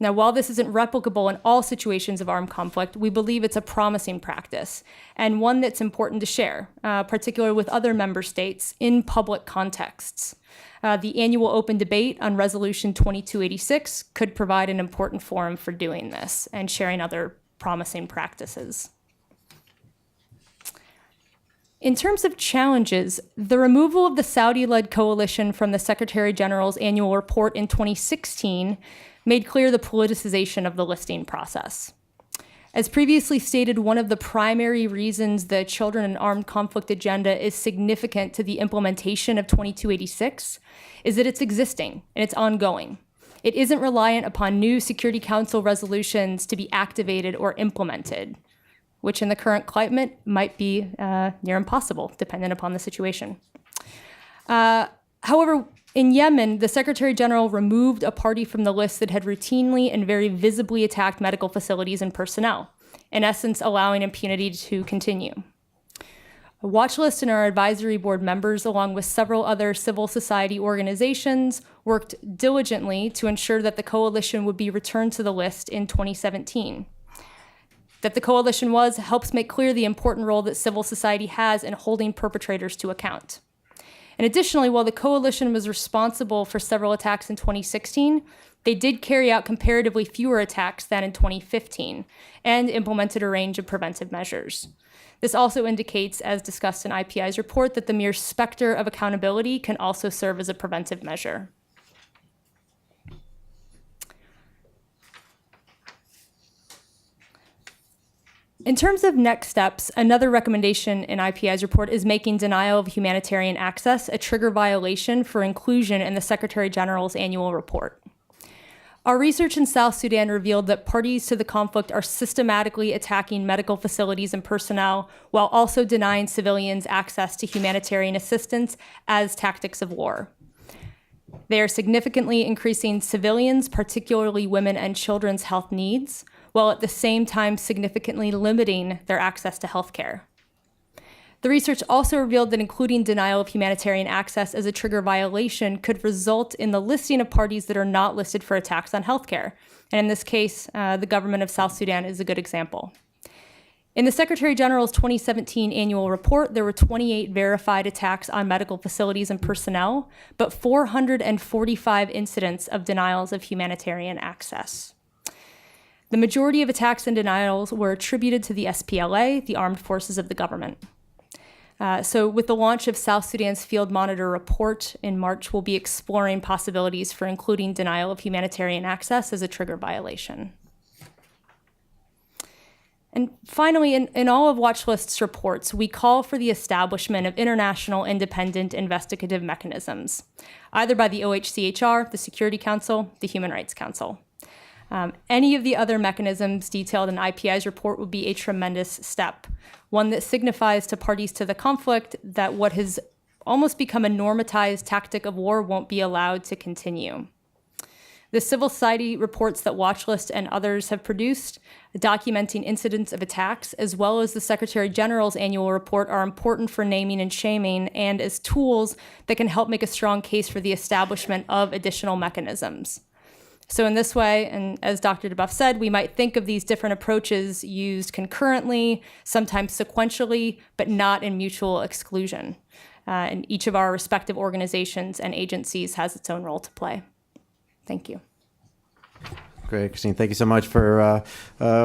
Now, while this isn't replicable in all situations of armed conflict, we believe it's a promising practice and one that's important to share, particularly with other member states in public contexts. The annual open debate on Resolution 2286 could provide an important forum for doing this and sharing other promising practices. In terms of challenges, the removal of the Saudi-led coalition from the Secretary General's annual report in 2016 made clear the politicization of the listing process. As previously stated, one of the primary reasons the Children and Armed Conflict agenda is significant to the implementation of 2286 is that it's existing and it's ongoing. It isn't reliant upon new Security Council resolutions to be activated or implemented, which in the current climate might be near impossible, dependent upon the situation. However, in Yemen, the Secretary General removed a party from the list that had routinely and very visibly attacked medical facilities and personnel, in essence allowing impunity to continue. Watchlist and our advisory board members, along with several other civil society organizations, worked diligently to ensure that the coalition would be returned to the list in 2017. That the coalition helps make clear the important role that civil society has in holding perpetrators to account. And additionally, while the coalition was responsible for several attacks in 2016, they did carry out comparatively fewer attacks than in 2015 and implemented a range of preventive measures. This also indicates, as discussed in IPI's report, that the mere specter of accountability can also serve as a preventive measure. In terms of next steps, another recommendation in IPI's report is making denial of humanitarian access a trigger violation for inclusion in the Secretary General's annual report. Our research in South Sudan revealed that parties to the conflict are systematically attacking medical facilities and personnel while also denying civilians access to humanitarian assistance as tactics of war. They are significantly increasing civilians, particularly women and children's health needs, while at the same time significantly limiting their access to health care. The research also revealed that including denial of humanitarian access as a trigger violation could result in the listing of parties that are not listed for attacks on healthcare. And in this case, the government of South Sudan is a good example. In the Secretary General's 2017 annual report, there were 28 verified attacks on medical facilities and personnel, but 445 incidents of denials of humanitarian access. The majority of attacks and denials were attributed to the SPLA, the armed forces of the government. So with the launch of South Sudan's Field Monitor report in March, we'll be exploring possibilities for including denial of humanitarian access as a trigger violation. And finally, in all of Watchlist's reports, we call for the establishment of international independent investigative mechanisms, either by the OHCHR, the Security Council, the Human Rights Council. Any of the other mechanisms detailed in IPI's report would be a tremendous step, one that signifies to parties to the conflict that what has almost become a normatized tactic of war won't be allowed to continue. The civil society reports that Watchlist and others have produced, documenting incidents of attacks, as well as the Secretary General's annual report, are important for naming and shaming and as tools that can help make a strong case for the establishment of additional mechanisms. So in this way, and as Dr. DeBuff said, we might think of these different approaches used concurrently, sometimes sequentially, but not in mutual exclusion. And each of our respective organizations and agencies has its own role to play. Thank you. Great, Christine. Thank you so much for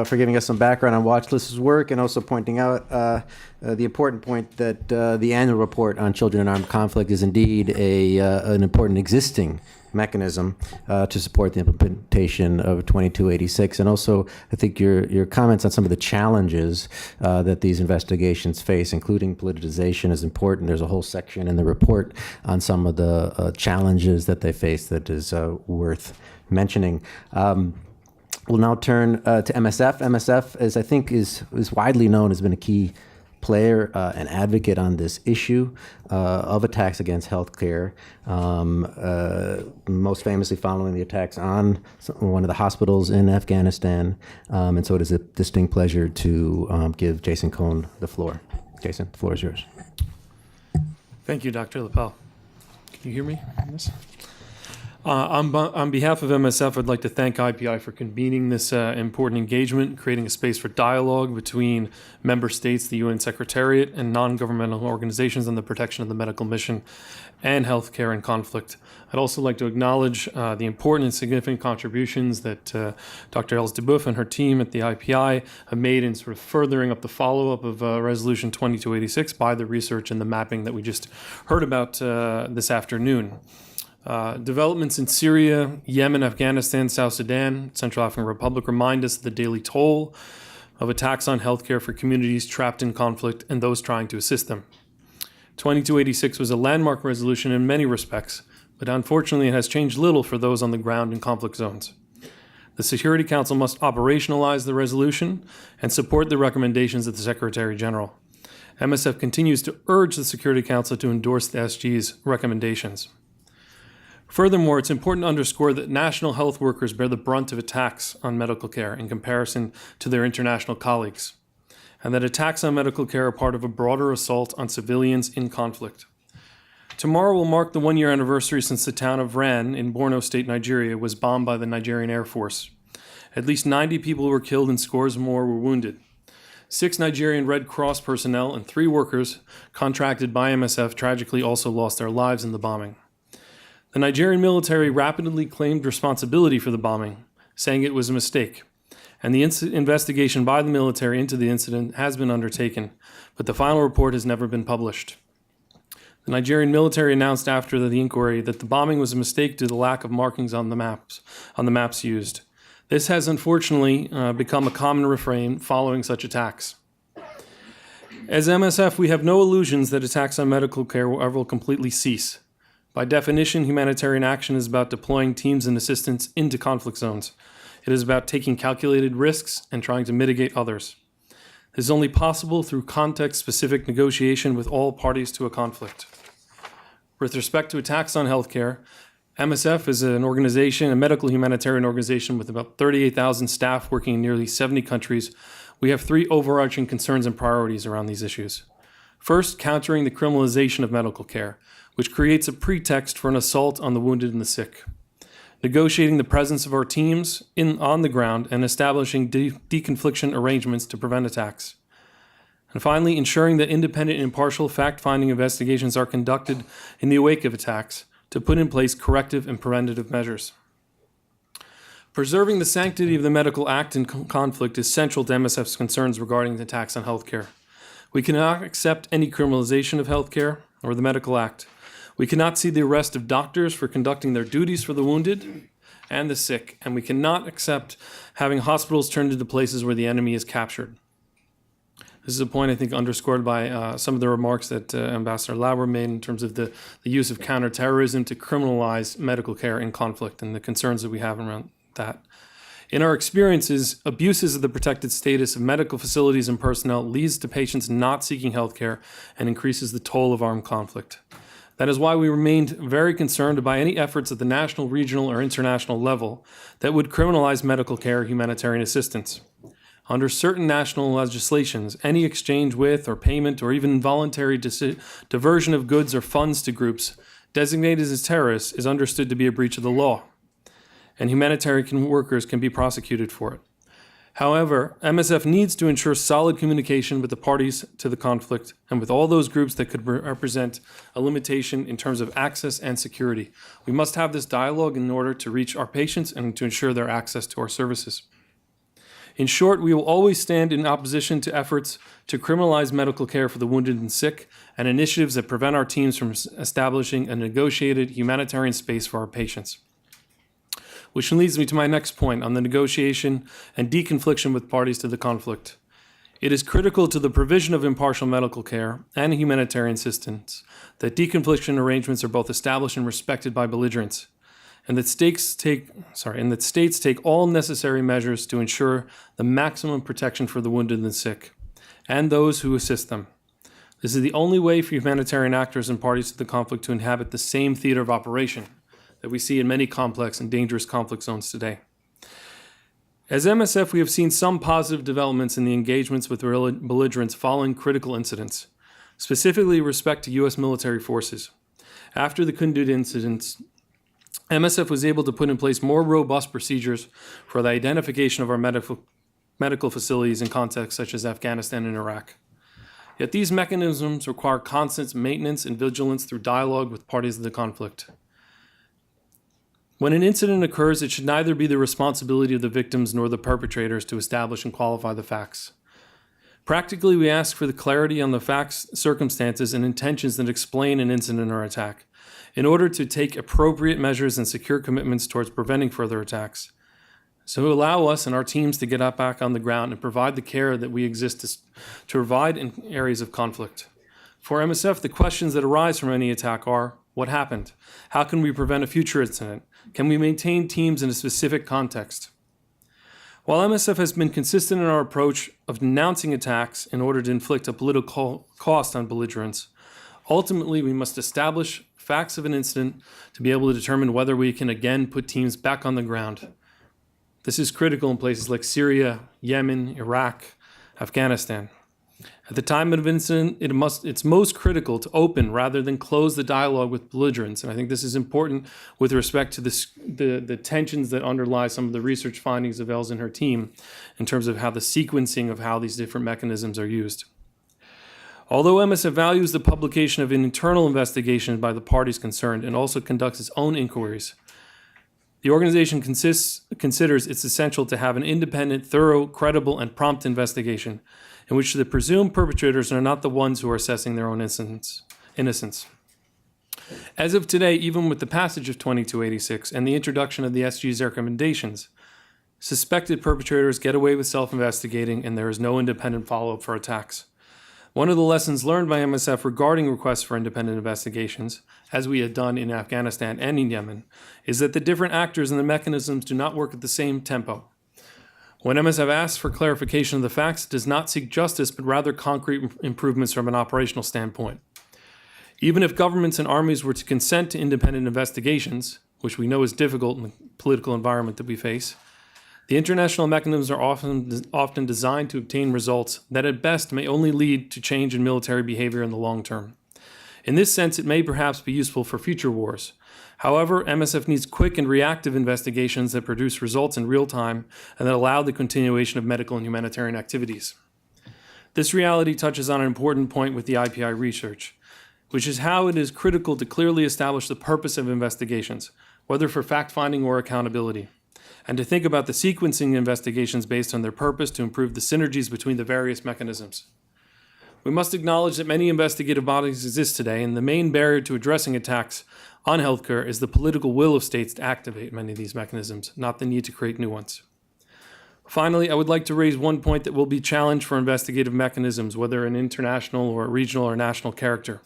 giving us some background on Watchlist's work and also pointing out the important point that the annual report on children in armed conflict is indeed an important existing mechanism to support the implementation of 2286. And also, I think your comments on some of the challenges that these investigations face, including politicization, is important. There's a whole section in the report on some of the challenges that they face that is worth mentioning. We'll now turn to MSF. MSF, as I think is widely known, has been a key player and advocate on this issue of attacks against healthcare, most famously following the attacks on one of the hospitals in Afghanistan. And so it is a distinct pleasure to give Jason Cohn the floor. Jason, the floor is yours. Thank you, Dr. Lapel. Can you hear me on this? On behalf of MSF, I'd like to thank IPI for convening this important engagement, creating a space for dialogue between member states, the UN Secretariat, and non-governmental organizations on the protection of the medical mission and healthcare in conflict. I'd also like to acknowledge the important and significant contributions that Dr. Els DeBoeuf and her team at the IPI have made in sort of furthering up the follow-up of Resolution 2286 by the research and the mapping that we just heard about this afternoon. Developments in Syria, Yemen, Afghanistan, South Sudan, Central African Republic remind us of the daily toll of attacks on healthcare for communities trapped in conflict and those trying to assist them. 2286 was a landmark resolution in many respects, but unfortunately it has changed little for those on the ground in conflict zones. The Security Council must operationalize the resolution and support the recommendations of the Secretary General. MSF continues to urge the Security Council to endorse the SG's recommendations. Furthermore, it's important to underscore that national health workers bear the brunt of attacks on medical care in comparison to their international colleagues, and that attacks on medical care are part of a broader assault on civilians in conflict. Tomorrow will mark the one-year anniversary since the town of Ran in Borno State, Nigeria, was bombed by the Nigerian Air Force. At least 90 people were killed and scores more were wounded. 6 Nigerian Red Cross personnel and 3 workers contracted by MSF tragically also lost their lives in the bombing. The Nigerian military rapidly claimed responsibility for the bombing, saying it was a mistake, and the investigation by the military into the incident has been undertaken, but the final report has never been published. The Nigerian military announced after the inquiry that the bombing was a mistake due to the lack of markings on the maps used. This has unfortunately become a common refrain following such attacks. As MSF, we have no illusions that attacks on medical care will ever completely cease. By definition, humanitarian action is about deploying teams and assistance into conflict zones. It is about taking calculated risks and trying to mitigate others. This is only possible through context-specific negotiation with all parties to a conflict. With respect to attacks on healthcare, MSF is an organization, a medical humanitarian organization with about 38,000 staff working in nearly 70 countries. We have three overarching concerns and priorities around these issues. First, countering the criminalization of medical care, which creates a pretext for an assault on the wounded and the sick. Negotiating the presence of our teams on the ground and establishing deconfliction arrangements to prevent attacks. And finally, ensuring that independent and impartial fact-finding investigations are conducted in the wake of attacks to put in place corrective and preventative measures. Preserving the sanctity of the medical act in conflict is central to MSF's concerns regarding attacks on healthcare. We cannot accept any criminalization of healthcare or the medical act. We cannot see the arrest of doctors for conducting their duties for the wounded and the sick, and we cannot accept having hospitals turned into places where the enemy is captured. This is a point, I think, underscored by some of the remarks that Ambassador Lauer made in terms of the use of counterterrorism to criminalize medical care in conflict and the concerns that we have around that. In our experiences, abuses of the protected status of medical facilities and personnel leads to patients not seeking health care and increases the toll of armed conflict. That is why we remained very concerned by any efforts at the national, regional, or international level that would criminalize medical care or humanitarian assistance. Under certain national legislations, any exchange with or payment or even involuntary diversion of goods or funds to groups designated as terrorists is understood to be a breach of the law, and humanitarian workers can be prosecuted for it. However, MSF needs to ensure solid communication with the parties to the conflict and with all those groups that could represent a limitation in terms of access and security. We must have this dialogue in order to reach our patients and to ensure their access to our services. In short, we will always stand in opposition to efforts to criminalize medical care for the wounded and sick and initiatives that prevent our teams from establishing a negotiated humanitarian space for our patients. Which leads me to my next point on the negotiation and deconfliction with parties to the conflict. It is critical to the provision of impartial medical care and humanitarian assistance that deconfliction arrangements are both established and respected by belligerents, and that states take all necessary measures to ensure the maximum protection for the wounded and the sick, and those who assist them. This is the only way for humanitarian actors and parties to the conflict to inhabit the same theater of operation that we see in many complex and dangerous conflict zones today. As MSF, we have seen some positive developments in the engagements with belligerents following critical incidents, specifically with respect to U.S. military forces. After the Kunduz incidents, MSF was able to put in place more robust procedures for the identification of our medical facilities in contexts such as Afghanistan and Iraq. Yet these mechanisms require constant maintenance and vigilance through dialogue with parties of the conflict. When an incident occurs, it should neither be the responsibility of the victims nor the perpetrators to establish and qualify the facts. Practically, we ask for the clarity on the facts, circumstances, and intentions that explain an incident or attack, in order to take appropriate measures and secure commitments towards preventing further attacks. So allow us and our teams to get back on the ground and provide the care that we exist to provide in areas of conflict. For MSF, the questions that arise from any attack are: what happened? How can we prevent a future incident? Can we maintain teams in a specific context? While MSF has been consistent in our approach of denouncing attacks in order to inflict a political cost on belligerents, ultimately we must establish facts of an incident to be able to determine whether we can again put teams back on the ground. This is critical in places like Syria, Yemen, Iraq, Afghanistan. At the time of an incident, it's most critical to open rather than close the dialogue with belligerents. And I think this is important with respect to the tensions that underlie some of the research findings of Els and her team in terms of how the sequencing of how these different mechanisms are used. Although MSF values the publication of an internal investigation by the parties concerned and also conducts its own inquiries, the organization considers it's essential to have an independent, thorough, credible, and prompt investigation in which the presumed perpetrators are not the ones who are assessing their own innocence. As of today, even with the passage of 2286 and the introduction of the SG's recommendations, Suspected perpetrators get away with self-investigating, and there is no independent follow-up for attacks. One of the lessons learned by MSF regarding requests for independent investigations, as we had done in Afghanistan and in Yemen, is that the different actors and the mechanisms do not work at the same tempo. When MSF asks for clarification of the facts, it does not seek justice, but rather concrete improvements from an operational standpoint. Even if governments and armies were to consent to independent investigations, which we know is difficult in the political environment that we face, the international mechanisms are often designed to obtain results that at best may only lead to change in military behavior in the long term. In this sense, it may perhaps be useful for future wars. However, MSF needs quick and reactive investigations that produce results in real time and that allow the continuation of medical and humanitarian activities. This reality touches on an important point with the IPI research, which is how it is critical to clearly establish the purpose of investigations, whether for fact-finding or accountability, and to think about the sequencing of investigations based on their purpose to improve the synergies between the various mechanisms. We must acknowledge that many investigative bodies exist today, and the main barrier to addressing attacks on healthcare is the political will of states to activate many of these mechanisms, not the need to create new ones. Finally, I would like to raise one point that will be challenged for investigative mechanisms, whether in international or regional or national character.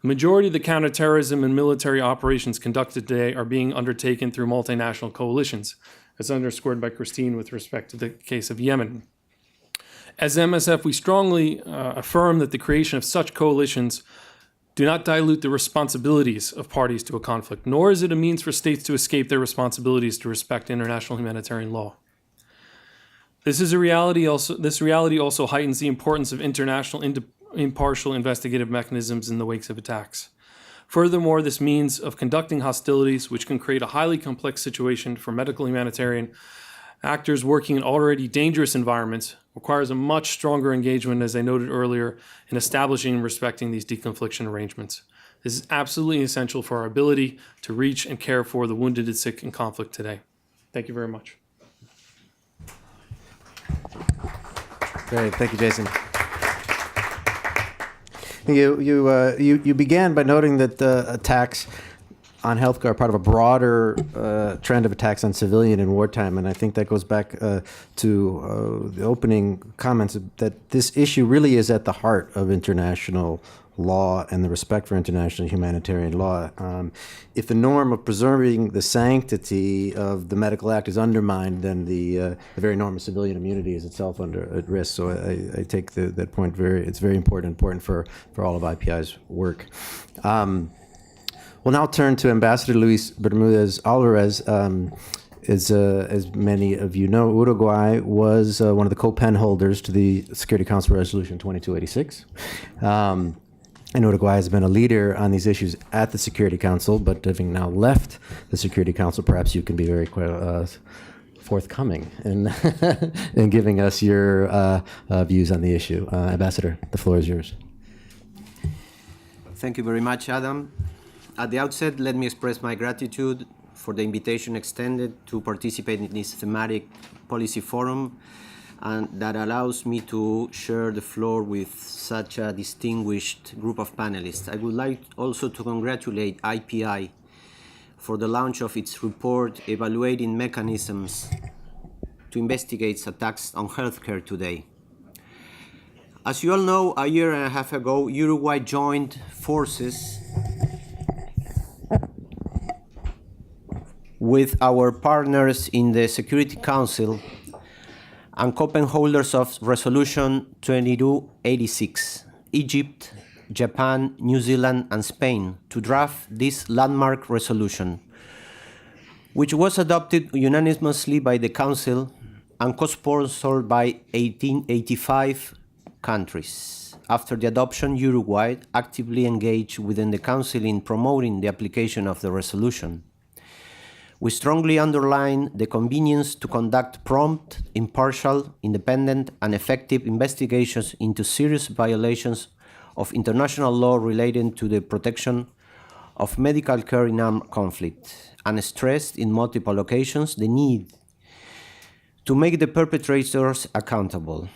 The majority of the counterterrorism and military operations conducted today are being undertaken through multinational coalitions, as underscored by Christine with respect to the case of Yemen. As MSF, we strongly affirm that the creation of such coalitions do not dilute the responsibilities of parties to a conflict, nor is it a means for states to escape their responsibilities to respect international humanitarian law. This reality also heightens the importance of international impartial investigative mechanisms in the wakes of attacks. Furthermore, this means of conducting hostilities, which can create a highly complex situation for medical humanitarian actors working in already dangerous environments, requires a much stronger engagement, as I noted earlier, in establishing and respecting these deconfliction arrangements. This is absolutely essential for our ability to reach and care for the wounded and sick in conflict today. Thank you very much. Great, thank you, Jason. You began by noting that attacks on healthcare are part of a broader trend of attacks on civilian in wartime, and I think that goes back to the opening comments that this issue really is at the heart of international law and the respect for international humanitarian law. If the norm of preserving the sanctity of the medical act is undermined, then the very norm of civilian immunity is itself at risk. So I take that point it's very important for all of IPI's work. We'll now turn to Ambassador Luis Bermudez Alvarez. As many of you know, Uruguay was one of the co-pen holders to the Security Council Resolution 2286. And Uruguay has been a leader on these issues at the Security Council, but having now left the Security Council, perhaps you can be very forthcoming in giving us your views on the issue. Ambassador, the floor is yours. Thank you very much, Adam. At the outset, let me express my gratitude for the invitation extended to participate in this thematic policy forum, and that allows me to share the floor with such a distinguished group of panelists. I would like also to congratulate IPI for the launch of its report evaluating mechanisms to investigate attacks on healthcare today. As you all know, a year and a half ago, Uruguay joined forces with our partners in the Security Council and co-pen holders of Resolution 2286, Egypt, Japan, New Zealand, and Spain, to draft this landmark resolution, which was adopted unanimously by the Council and co-sponsored by 85 countries. After the adoption, Uruguay actively engaged within the Council in promoting the application of the resolution. We strongly underline the convenience to conduct prompt, impartial, independent, and effective investigations into serious violations of international law relating to the protection of medical care in armed conflict, and stressed in multiple occasions the need to make the perpetrators accountable.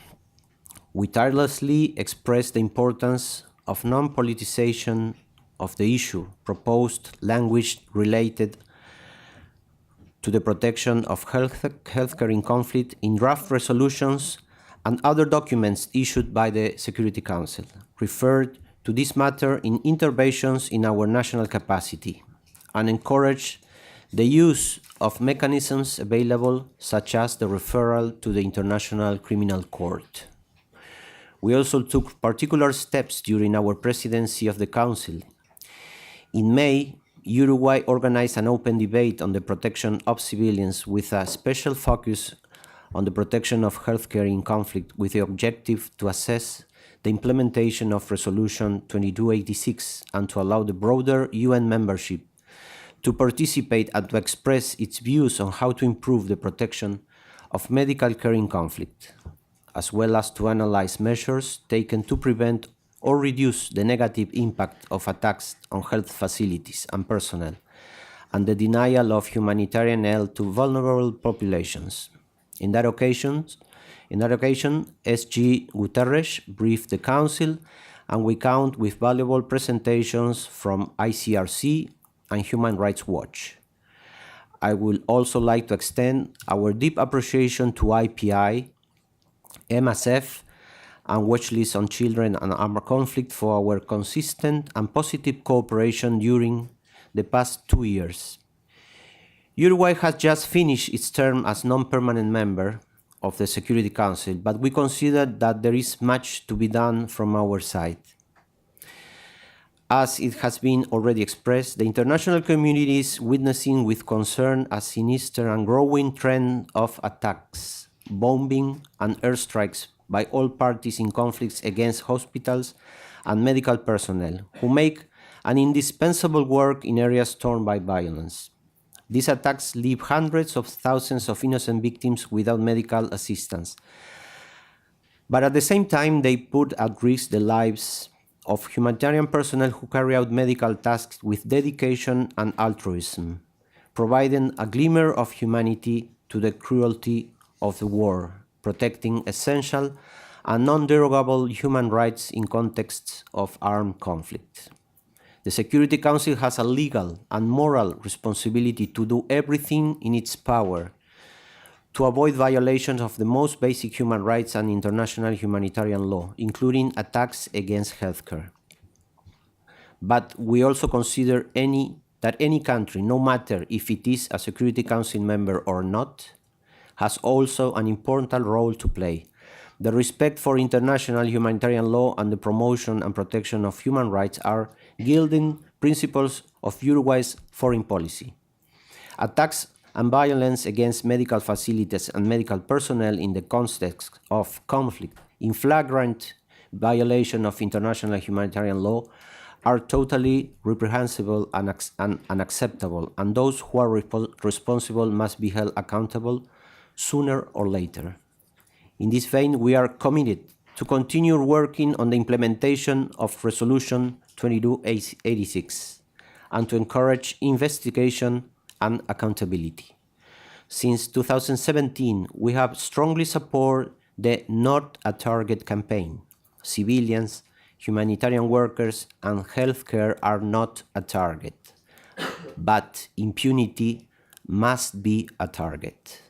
We tirelessly express the importance of non-politicization of the issue, proposed language related to the protection of healthcare in conflict in draft resolutions and other documents issued by the Security Council, referred to this matter in interventions in our national capacity, and encourage the use of mechanisms available, such as the referral to the International Criminal Court. We also took particular steps during our presidency of the Council. In May, Uruguay organized an open debate on the protection of civilians with a special focus on the protection of healthcare in conflict, with the objective to assess the implementation of Resolution 2286 and to allow the broader UN membership to participate and to express its views on how to improve the protection of medical care in conflict, as well as to analyze measures taken to prevent or reduce the negative impact of attacks on health facilities and personnel, and the denial of humanitarian aid to vulnerable populations. In that occasion, SG Guterres briefed the Council, and we count with valuable presentations from ICRC and Human Rights Watch. I would also like to extend our deep appreciation to IPI, MSF, and Watchlist on Children and Armed Conflict for our consistent and positive cooperation during the past 2 years. Uruguay has just finished its term as non-permanent member of the Security Council, but we consider that there is much to be done from our side. As it has been already expressed, the international community is witnessing with concern a sinister and growing trend of attacks, bombing, and airstrikes by all parties in conflicts against hospitals and medical personnel, who make an indispensable work in areas torn by violence. These attacks leave hundreds of thousands of innocent victims without medical assistance. But at the same time, they put at risk the lives of humanitarian personnel who carry out medical tasks with dedication and altruism, providing a glimmer of humanity to the cruelty of the war, protecting essential and non-derogable human rights in contexts of armed conflict. The Security Council has a legal and moral responsibility to do everything in its power to avoid violations of the most basic human rights and international humanitarian law, including attacks against healthcare. But we also consider that any country, no matter if it is a Security Council member or not, has also an important role to play. The respect for international humanitarian law and the promotion and protection of human rights are guiding principles of Uruguay's foreign policy. Attacks and violence against medical facilities and medical personnel in the context of conflict, in flagrant violation of international humanitarian law, are totally reprehensible and unacceptable, and those who are responsible must be held accountable sooner or later. In this vein, we are committed to continue working on the implementation of Resolution 2286 and to encourage investigation and accountability. Since 2017, we have strongly supported the Not a Target campaign. Civilians, humanitarian workers, and healthcare are not a target, but impunity must be a target.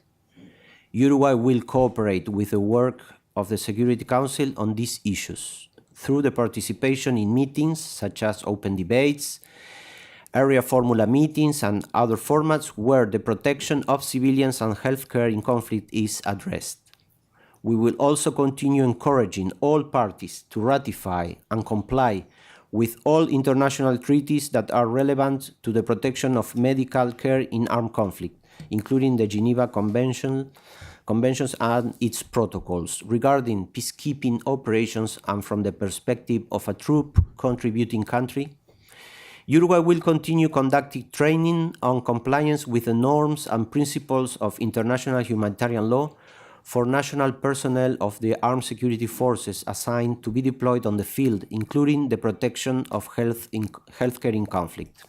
Uruguay will cooperate with the work of the Security Council on these issues through the participation in meetings such as open debates, area formula meetings, and other formats where the protection of civilians and healthcare in conflict is addressed. We will also continue encouraging all parties to ratify and comply with all international treaties that are relevant to the protection of medical care in armed conflict, including the Geneva Conventions and its protocols regarding peacekeeping operations, and from the perspective of a troop contributing country. Uruguay will continue conducting training on compliance with the norms and principles of international humanitarian law for national personnel of the armed security forces assigned to be deployed on the field, including the protection of healthcare in conflict.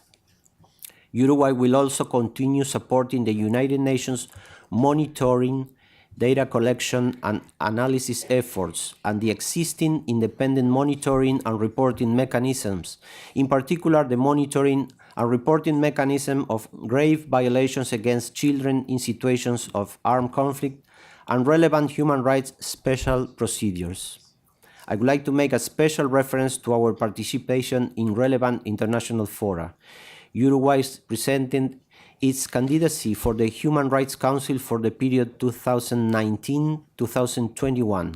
Uruguay will also continue supporting the United Nations monitoring, data collection and analysis efforts, and the existing independent monitoring and reporting mechanisms, in particular the monitoring and reporting mechanism of grave violations against children in situations of armed conflict, and relevant human rights special procedures. I would like to make a special reference to our participation in relevant international fora. Uruguay presented its candidacy for the Human Rights Council for the period 2019-2021.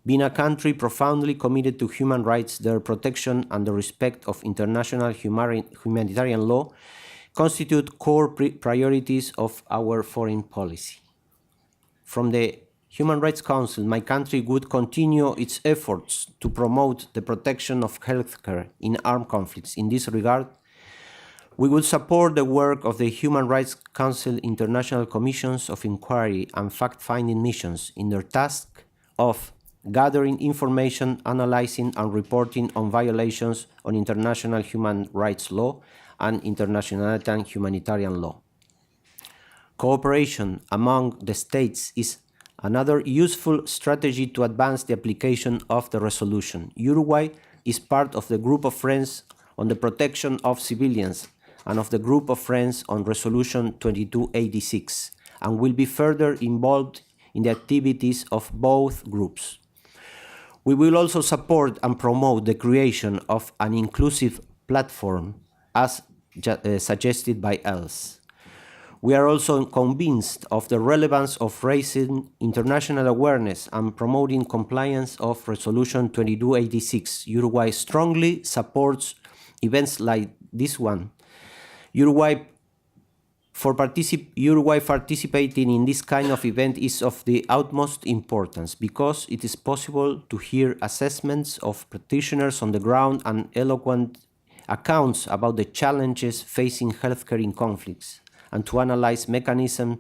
Being a country profoundly committed to human rights, their protection, and the respect of international humanitarian law constitute core priorities of our foreign policy. From the Human Rights Council, my country would continue its efforts to promote the protection of healthcare in armed conflicts. In this regard, we will support the work of the Human Rights Council International Commissions of Inquiry and Fact-Finding Missions in their task of gathering information, analyzing and reporting on violations on international human rights law and international humanitarian law. Cooperation among the states is another useful strategy to advance the application of the resolution. Uruguay is part of the Group of Friends on the Protection of Civilians and of the Group of Friends on Resolution 2286, and will be further involved in the activities of both groups. We will also support and promote the creation of an inclusive platform as suggested by ELS. We are also convinced of the relevance of raising international awareness and promoting compliance of Resolution 2286. Uruguay strongly supports events like this one. Uruguay participating in this kind of event is of the utmost importance because it is possible to hear assessments of practitioners on the ground and eloquent accounts about the challenges facing healthcare in conflicts, and to analyze mechanisms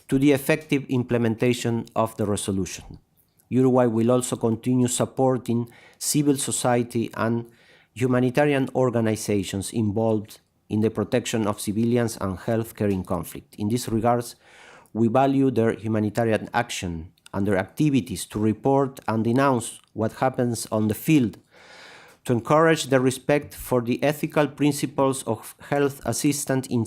to the effective implementation of the resolution. Uruguay will also continue supporting civil society and humanitarian organizations involved in the protection of civilians and healthcare in conflict. In this regards, we value their humanitarian action and their activities to report and denounce what happens on the field, to encourage the respect for the ethical principles of health assistance in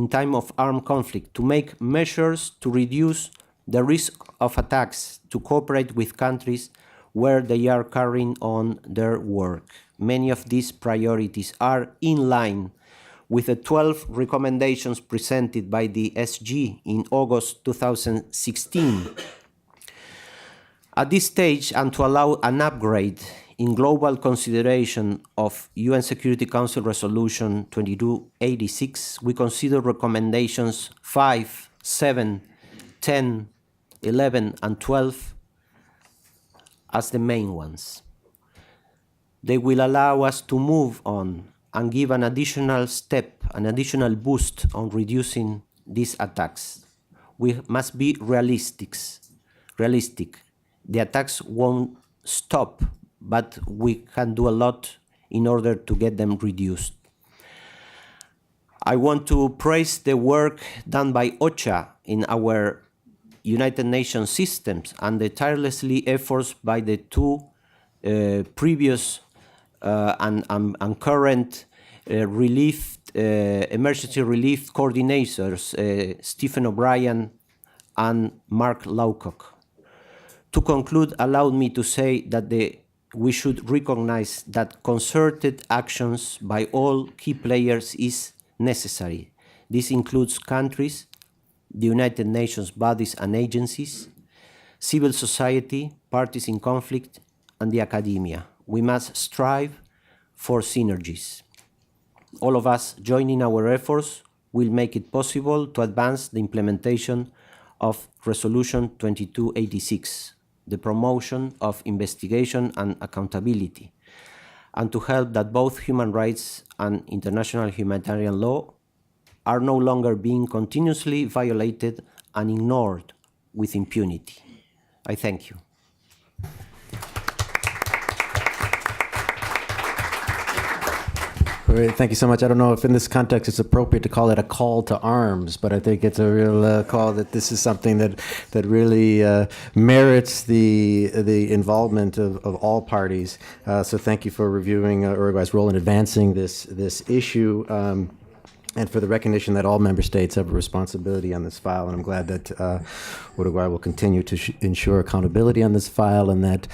time of armed conflict, to make measures to reduce the risk of attacks, to cooperate with countries where they are carrying on their work. Many of these priorities are in line with the 12 recommendations presented by the SG in August 2016. At this stage, and to allow an upgrade in global consideration of UN Security Council Resolution 2286, we consider recommendations 5, 7, 10, 11, and 12 as the main ones. They will allow us to move on and give an additional step, an additional boost on reducing these attacks. We must be realistic. The attacks won't stop, but we can do a lot in order to get them reduced. I want to praise the work done by OCHA in our United Nations systems and the tirelessly efforts by the two previous and current emergency relief coordinators, Stephen O'Brien and Mark Lowcock. To conclude, allow me to say that we should recognize that concerted actions by all key players is necessary. This includes countries, the United Nations bodies and agencies, civil society, parties in conflict, and the academia. We must strive for synergies. All of us joining our efforts will make it possible to advance the implementation of Resolution 2286, the promotion of investigation and accountability, and to help that both human rights and international humanitarian law are no longer being continuously violated and ignored with impunity. I thank you. Great, thank you so much. I don't know if in this context it's appropriate to call it a call to arms, but I think it's a real call that this is something that really merits the involvement of all parties. So thank you for reviewing Uruguay's role in advancing this issue. and for the recognition that all member states have a responsibility on this file. And I'm glad that Uruguay will continue to ensure accountability on this file, and that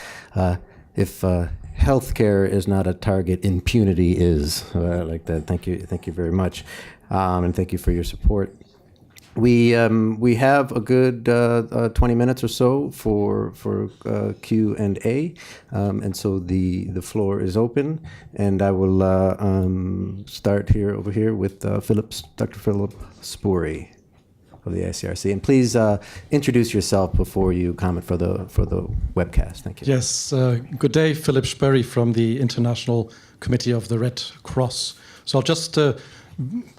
if healthcare is not a target, impunity is. I like that. Thank you very much, and thank you for your support. We have a good 20 minutes or so for Q&A, and so the floor is open, and I will start over here with Dr. Phillip Spory of the ICRC, and please introduce yourself before you comment for the webcast. Thank you. Yes, good day, Phillip Spory from the International Committee of the Red Cross. So I'll just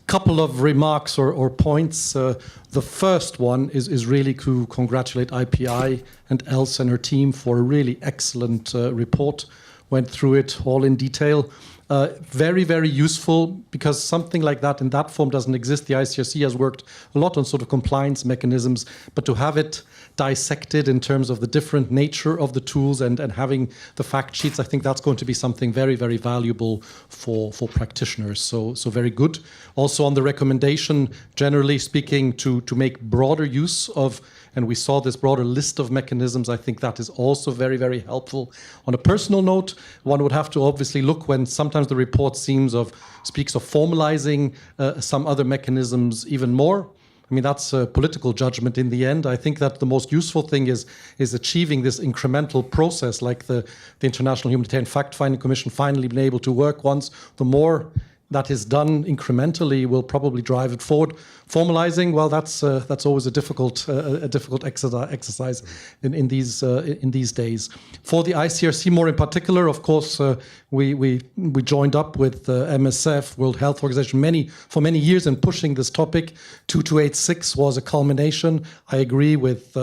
couple of remarks or points. The first one is really to congratulate IPI and Else and her team for a really excellent report. Went through it all in detail. Very, very useful, because something like that in that form doesn't exist. The ICRC has worked a lot on sort of compliance mechanisms, but to have it dissected in terms of the different nature of the tools and having the fact sheets, I think that's going to be something very, very valuable for practitioners. So very good. Also on the recommendation, generally speaking, to make broader use of, and we saw this broader list of mechanisms, I think that is also very, very helpful. On a personal note, one would have to obviously look when sometimes the report speaks of formalizing some other mechanisms even more. I mean, that's a political judgment in the end. I think that the most useful thing is achieving this incremental process, like the International Humanitarian Fact-Finding Commission finally been able to work once. The more that is done incrementally will probably drive it forward. Formalizing, well, that's always a difficult exercise in these days. For the ICRC, more in particular, of course, we joined up with MSF, World Health Organization, for many years in pushing this topic. 2286 was a culmination. I agree with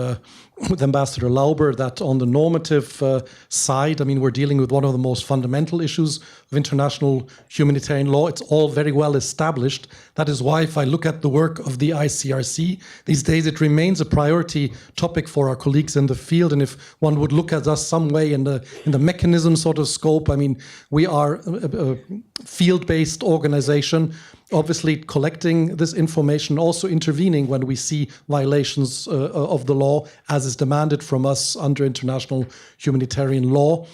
Ambassador Lauber that on the normative side, I mean, we're dealing with one of the most fundamental issues of international humanitarian law. It's all very well established. That is why, if I look at the work of the ICRC these days, it remains a priority topic for our colleagues in the field. And if one would look at us some way in the mechanism sort of scope, I mean, we are a field-based organization, obviously collecting this information, also intervening when we see violations of the law as is demanded from us under international humanitarian law.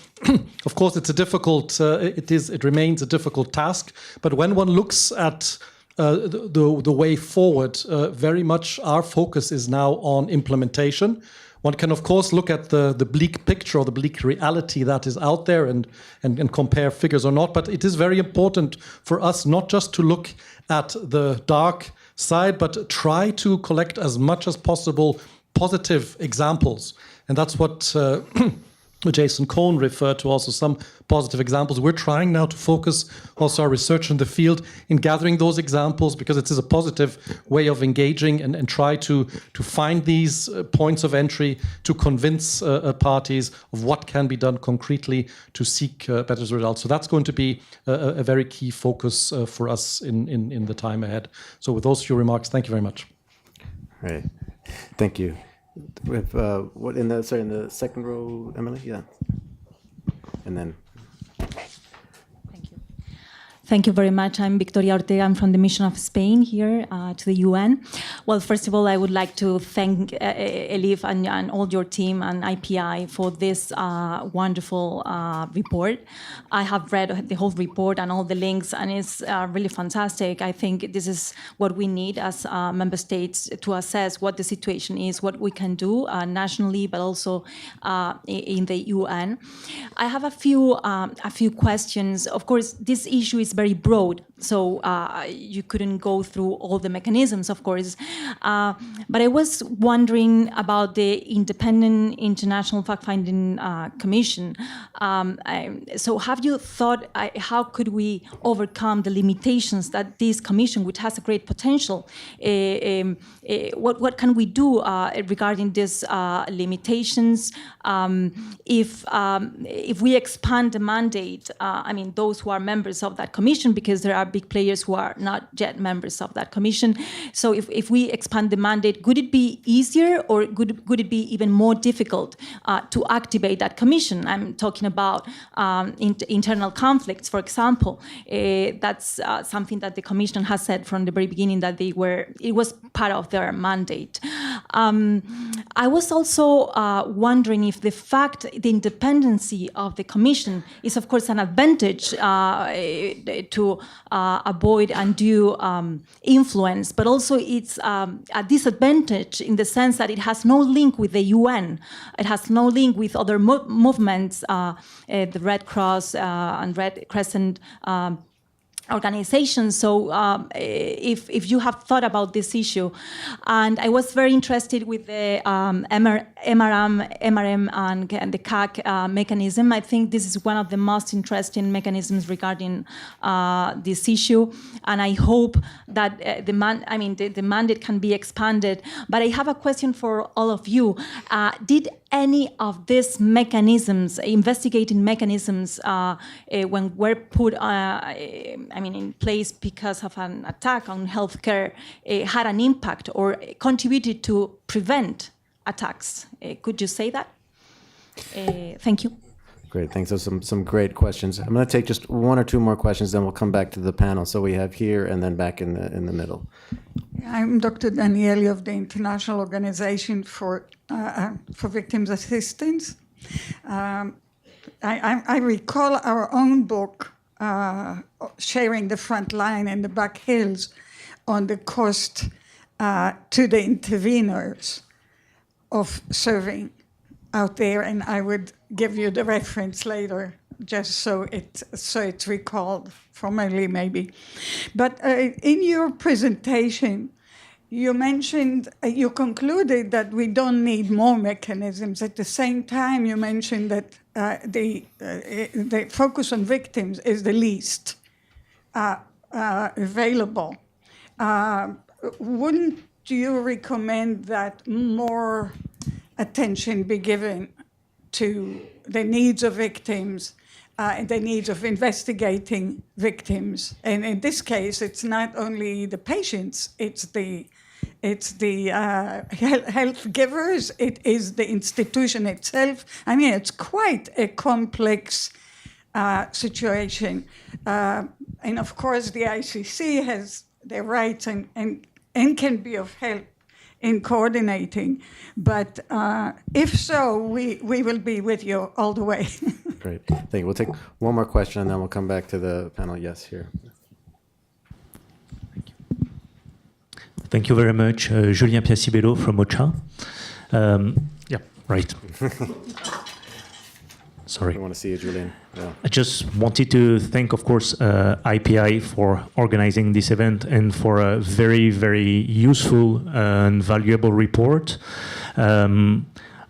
Of course, it's it remains a difficult task, but when one looks at the way forward, very much our focus is now on implementation. One can, of course, look at the bleak picture or the bleak reality that is out there and compare figures or not. But it is very important for us not just to look at the dark side, but try to collect as much as possible positive examples. And that's what Jason Cohn referred to, also some positive examples. We're trying now to focus also our research in the field in gathering those examples, because it is a positive way of engaging and try to find these points of entry to convince parties of what can be done concretely to seek better results. So that's going to be a very key focus for us in the time ahead. So with those few remarks, thank you very much. All right. Thank you. We have in the second row, Emily? Yeah. And then. Thank you very much. I'm Victoria Ortega. I'm from the Mission of Spain here to the UN. Well, first of all, I would like to thank Elif and all your team and IPI for this wonderful report. I have read the whole report and all the links, and it's really fantastic. I think this is what we need as member states to assess what the situation is, what we can do nationally, but also in the UN. I have a few questions. Of course, this issue is very broad, so you couldn't go through all the mechanisms, of course. But I was wondering about the Independent International Fact-Finding Commission. So have you thought, how could we overcome the limitations that this commission, which has a great potential, what can we do regarding these limitations? If we expand the mandate, I mean, those who are members of that commission, because there are big players who are not yet members of that commission. So if we expand the mandate, could it be easier or could it be even more difficult to activate that commission? I'm talking about internal conflicts, for example. That's something that the commission has said from the very beginning that it was part of their mandate. I was also wondering if the independency of the commission is, of course, an advantage to avoid undue influence, but also it's a disadvantage in the sense that it has no link with the UN. It has no link with other movements, the Red Cross and Red Crescent organizations. So if you have thought about this issue, and I was very interested with the MRM and the CAC mechanism. I think this is one of the most interesting mechanisms regarding this issue, and I hope that the mandate can be expanded. But I have a question for all of you. Did any of these mechanisms, investigating mechanisms, when were put in place because of an attack on healthcare, had an impact or contributed to prevent attacks? Could you say that? Thank you. Great, thanks. Those are some great questions. I'm going to take just one or two more questions, then we'll come back to the panel. So we have here and then back in the middle. I'm Dr. Danieli of the International Organization for Victims Assistance. I recall our own book, Sharing the Front Line in the Back Hills, on the cost to the interveners of serving out there, and I would give you the reference later, just so it's recalled formally maybe. But in your presentation, you mentioned, you concluded that we don't need more mechanisms. At the same time, you mentioned that the focus on victims is the least available. Wouldn't you recommend that more attention be given to the needs of victims and the needs of investigating victims? And in this case, it's not only the patients, it's the health givers, it is the institution itself. I mean, it's quite a complex situation. And of course, the ICC has the rights and can be of help in coordinating. But if so, we will be with you all the way. Great, thank you. We'll take one more question and then we'll come back to the panel. Yes, here. Thank you very much. Julien Piacibello from OCHA. Yeah, right. Sorry. I want to see you, Julian. Yeah. I just wanted to thank, of course, IPI for organizing this event and for a very, very useful and valuable report.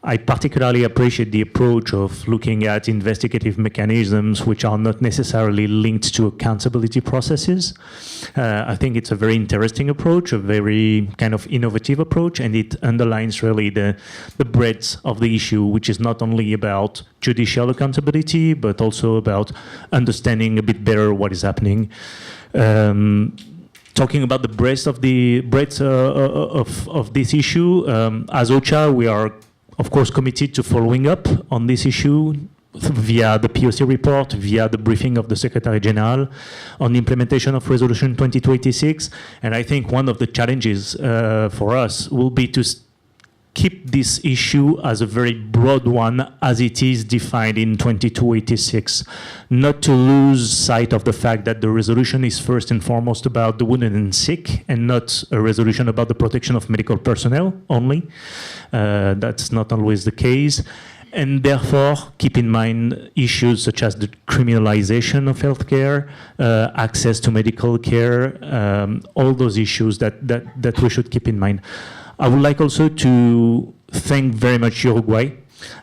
I particularly appreciate the approach of looking at investigative mechanisms which are not necessarily linked to accountability processes. I think it's a very interesting approach, a very kind of innovative approach, and it underlines really the breadth of the issue, which is not only about judicial accountability, but also about understanding a bit better what is happening. Talking about the breadth of this issue, as OCHA, we are of course committed to following up on this issue via the POC report, via the briefing of the Secretary General on the implementation of Resolution 2286. And I think one of the challenges for us will be to keep this issue as a very broad one as it is defined in 2286, not to lose sight of the fact that the resolution is first and foremost about the wounded and sick and not a resolution about the protection of medical personnel only. That's not always the case. And therefore, keep in mind issues such as the criminalization of healthcare, access to medical care, all those issues that we should keep in mind. I would like also to thank very much Uruguay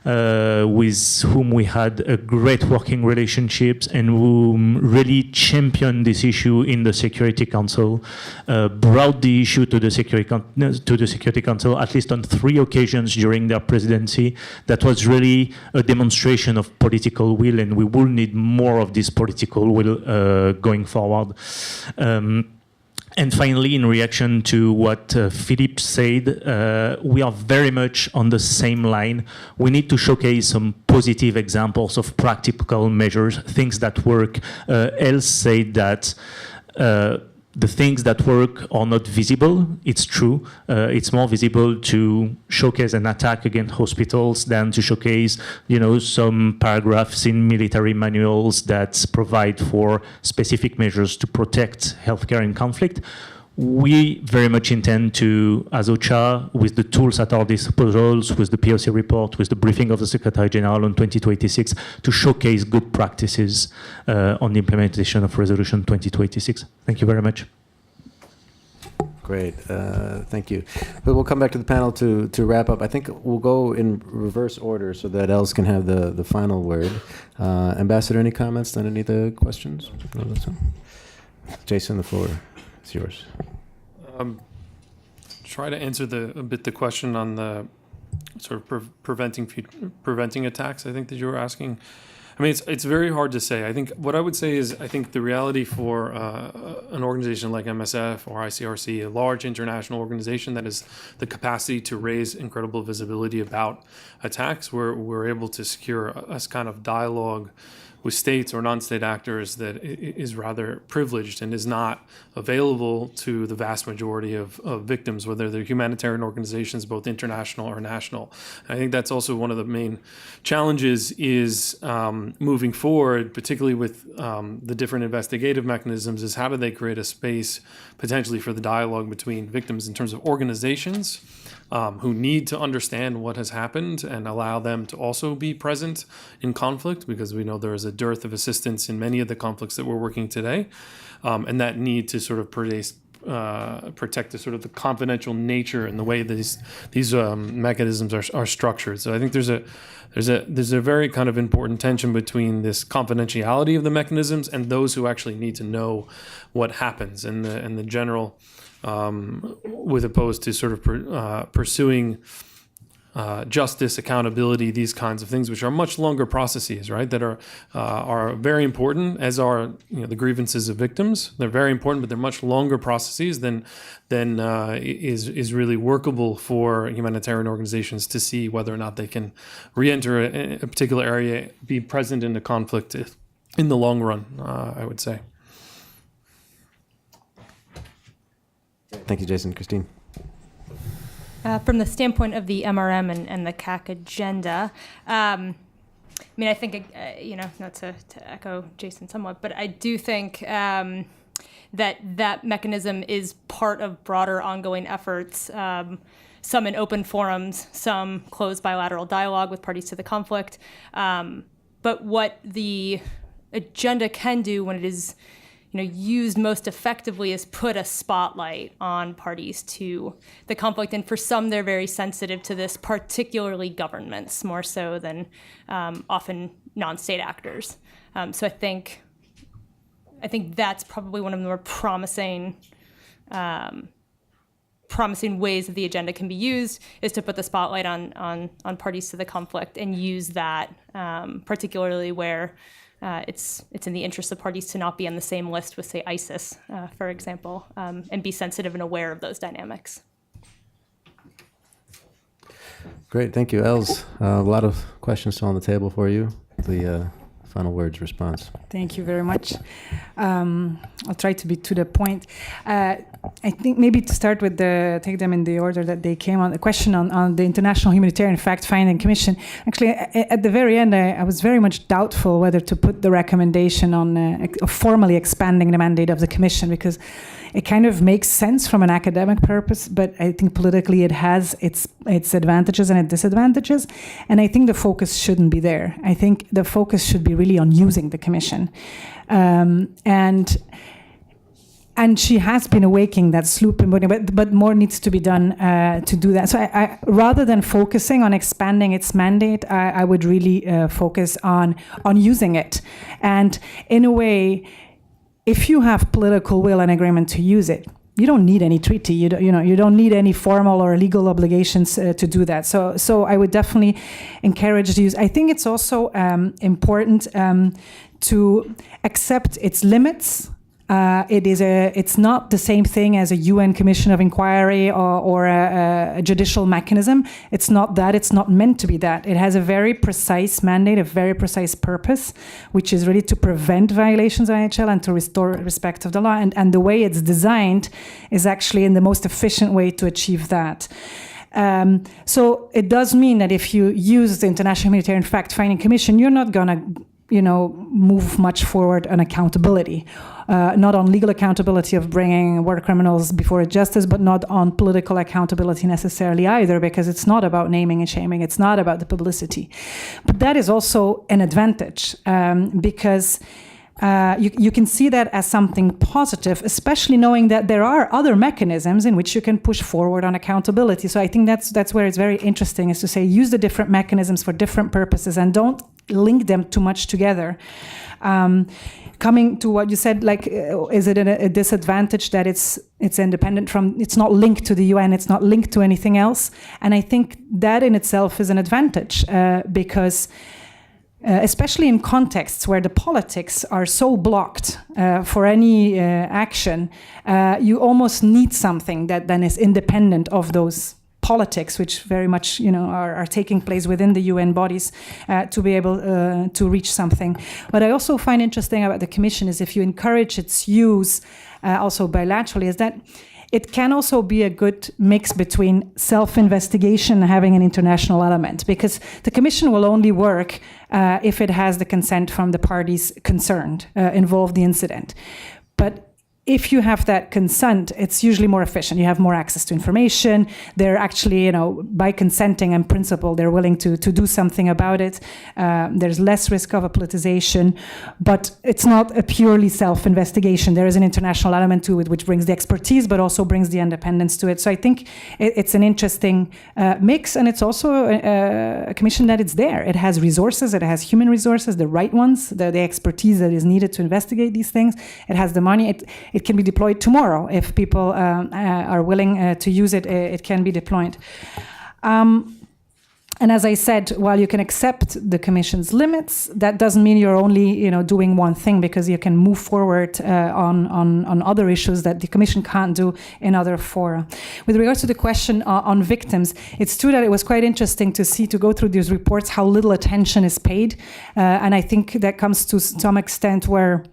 with whom we had a great working relationships and who really championed this issue in the Security Council, brought the issue to the Security Council at least on 3 occasions during their presidency. That was really a demonstration of political will, and we will need more of this political will going forward. And finally, in reaction to what Phillip said, we are very much on the same line. We need to showcase some positive examples of practical measures, things that work. Els said that the things that work are not visible. It's true. It's more visible to showcase an attack against hospitals than to showcase, some paragraphs in military manuals that provide for specific measures to protect healthcare in conflict. We very much intend to, as OCHA, with the tools at our disposals, with the POC report, with the briefing of the Secretary General on 2286, to showcase good practices on the implementation of Resolution 2286. Thank you very much. Great, thank you. But we'll come back to the panel to wrap up. I think we'll go in reverse order so that Els can have the final word. Ambassador, any comments on any of the questions? No, that's all. Jason, the floor is yours. Try to answer a bit the question on the sort of preventing attacks, I think, that you were asking. I mean, it's very hard to say. I think what I would say is I think the reality for an organization like MSF or ICRC, a large international organization that has the capacity to raise incredible visibility about attacks, where we're able to secure a kind of dialogue with states or non-state actors that is rather privileged and is not available to the vast majority of victims, whether they're humanitarian organizations, both international or national. And I think that's also one of the main challenges is moving forward, particularly with the different investigative mechanisms, is how do they create a space potentially for the dialogue between victims in terms of organizations who need to understand what has happened and allow them to also be present in conflict, because we know there is a dearth of assistance in many of the conflicts that we're working today, and that need to sort of protect the sort of the confidential nature and the way these mechanisms are structured. So I think there's a very kind of important tension between this confidentiality of the mechanisms and those who actually need to know what happens, and the general. With opposed to sort of pursuing justice, accountability, these kinds of things, which are much longer processes, right? That are very important, as are the grievances of victims. They're very important, but they're much longer processes than is really workable for humanitarian organizations to see whether or not they can re-enter a particular area, be present in the conflict in the long run. I would say. Thank you, Jason. Christine. From the standpoint of the MRM and the CAC agenda, I mean, I think, not to echo Jason somewhat, but I do think that mechanism is part of broader ongoing efforts, some in open forums, some closed bilateral dialogue with parties to the conflict. But what the agenda can do when it is used most effectively is put a spotlight on parties to the conflict. And for some, they're very sensitive to this, particularly governments, more so than often non-state actors. So I think that's probably one of the more promising ways that the agenda can be used, is to put the spotlight on parties to the conflict and use that, particularly where it's in the interest of parties to not be on the same list with, say, ISIS, for example, and be sensitive and aware of those dynamics. Great, thank you, Els. A lot of questions still on the table for you. The final words, response. Thank you very much. I'll try to be to the point. I think maybe to start with take them in the order that they came on. The question on the International Humanitarian Fact-Finding Commission. Actually, at the very end, I was very much doubtful whether to put the recommendation on formally expanding the mandate of the commission, because it kind of makes sense from an academic purpose, but I think politically it has its advantages and its disadvantages, and I think the focus shouldn't be there. I think the focus should be really on using the commission. And And she has been awakening that sloop, but more needs to be done to do that. So I, rather than focusing on expanding its mandate, I would really focus on using it. And in a way, if you have political will and agreement to use it, you don't need any treaty. You don't need any formal or legal obligations to do that. So I would definitely encourage the use. I think it's also important to accept its limits. It's not the same thing as a UN Commission of Inquiry or a judicial mechanism. It's not that. It's not meant to be that. It has a very precise mandate, a very precise purpose, which is really to prevent violations of IHL and to restore respect of the law. And the way it's designed is actually in the most efficient way to achieve that. So it does mean that if you use the International Humanitarian Fact-Finding Commission, you're not going to move much forward on accountability, not on legal accountability of bringing war criminals before justice, but not on political accountability necessarily either, because it's not about naming and shaming. It's not about the publicity. But that is also an advantage because you can see that as something positive, especially knowing that there are other mechanisms in which you can push forward on accountability. So I think that's where it's very interesting, is to say use the different mechanisms for different purposes and don't link them too much together. Coming to what you said, like, is it a disadvantage that it's independent from, it's not linked to the UN, it's not linked to anything else? And I think that in itself is an advantage because especially in contexts where the politics are so blocked for any action, you almost need something that then is independent of those politics, which very much are taking place within the UN bodies, to be able to reach something. What I also find interesting about the Commission is if you encourage its use also bilaterally, is that it can also be a good mix between self-investigation and having an international element, because the Commission will only work if it has the consent from the parties concerned, involved in the incident. But if you have that consent, it's usually more efficient. You have more access to information. They're actually, by consenting in principle, they're willing to do something about it. There's less risk of a politicization, but it's not a purely self-investigation. There is an international element to it, which brings the expertise, but also brings the independence to it. So I think it's an interesting mix, and it's also a commission that it's there. It has resources. It has human resources, the right ones, the expertise that is needed to investigate these things. It has the money. It can be deployed tomorrow. If people are willing to use it, it can be deployed. And as I said, while you can accept the Commission's limits, that doesn't mean you're only doing one thing, because you can move forward on other issues that the Commission can't do in other fora. With regards to the question on victims, it's true that it was quite interesting to go through these reports how little attention is paid, and I think that comes to some extent where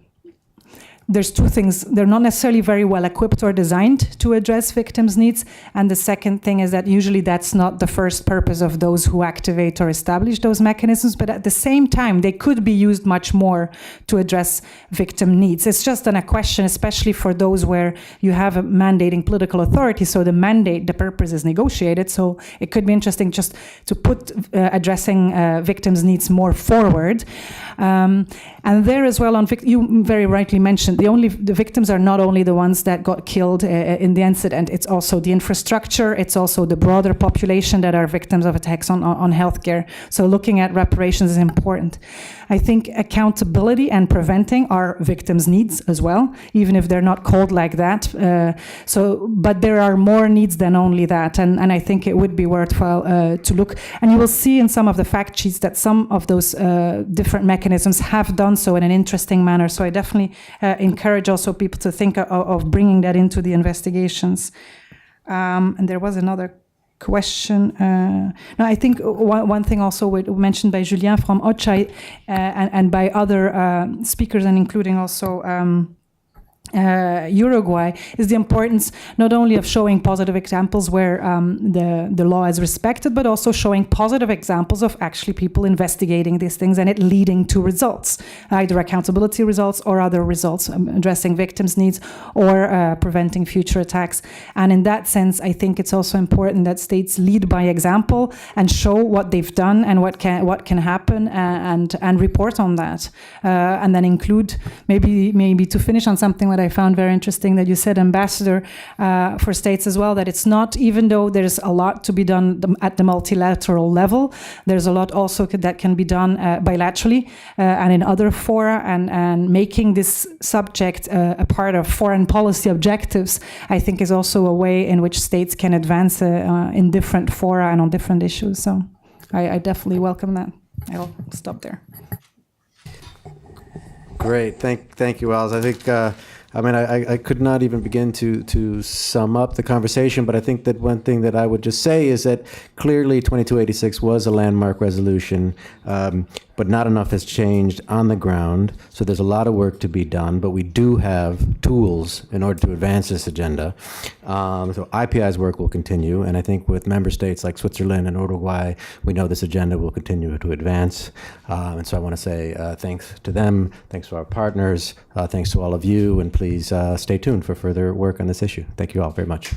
there's two things. They're not necessarily very well equipped or designed to address victims' needs. And the second thing is that usually that's not the first purpose of those who activate or establish those mechanisms. But at the same time, they could be used much more to address victim needs. It's just a question, especially for those where you have a mandating political authority. So the mandate, the purpose is negotiated. So it could be interesting just to put addressing victims' needs more forward. And there as well, you very rightly mentioned, the victims are not only the ones that got killed in the incident, it's also the infrastructure, it's also the broader population that are victims of attacks on healthcare. So looking at reparations is important. I think accountability and preventing are victims' needs as well, even if they're not called like that. But there are more needs than only that, and I think it would be worthwhile to look. And you will see in some of the fact sheets that some of those different mechanisms have done so in an interesting manner. So I definitely encourage also people to think of bringing that into the investigations. And there was another question. No, I think one thing also mentioned by Julien from OCHA and by other speakers, and including also Uruguay, is the importance not only of showing positive examples where the law is respected, but also showing positive examples of actually people investigating these things and it leading to results, either accountability results or other results, addressing victims' needs or preventing future attacks. And in that sense, I think it's also important that states lead by example and show what they've done and what can happen and report on that, and then include maybe to finish on something that I I found very interesting that you said, Ambassador, for states as well, that it's not, even though there's a lot to be done at the multilateral level, there's a lot also that can be done bilaterally and in other fora, and making this subject a part of foreign policy objectives, I think is also a way in which states can advance in different fora and on different issues. So I definitely welcome that. I'll stop there. Great, thank you, Alice. I think, I could not even begin to sum up the conversation, but I think that one thing that I would just say is that clearly 2286 was a landmark resolution, but not enough has changed on the ground. So there's a lot of work to be done, but we do have tools in order to advance this agenda. So IPI's work will continue, and I think with member states like Switzerland and Uruguay, we know this agenda will continue to advance. And so I want to say thanks to them, thanks to our partners, thanks to all of you, and please stay tuned for further work on this issue. Thank you all very much.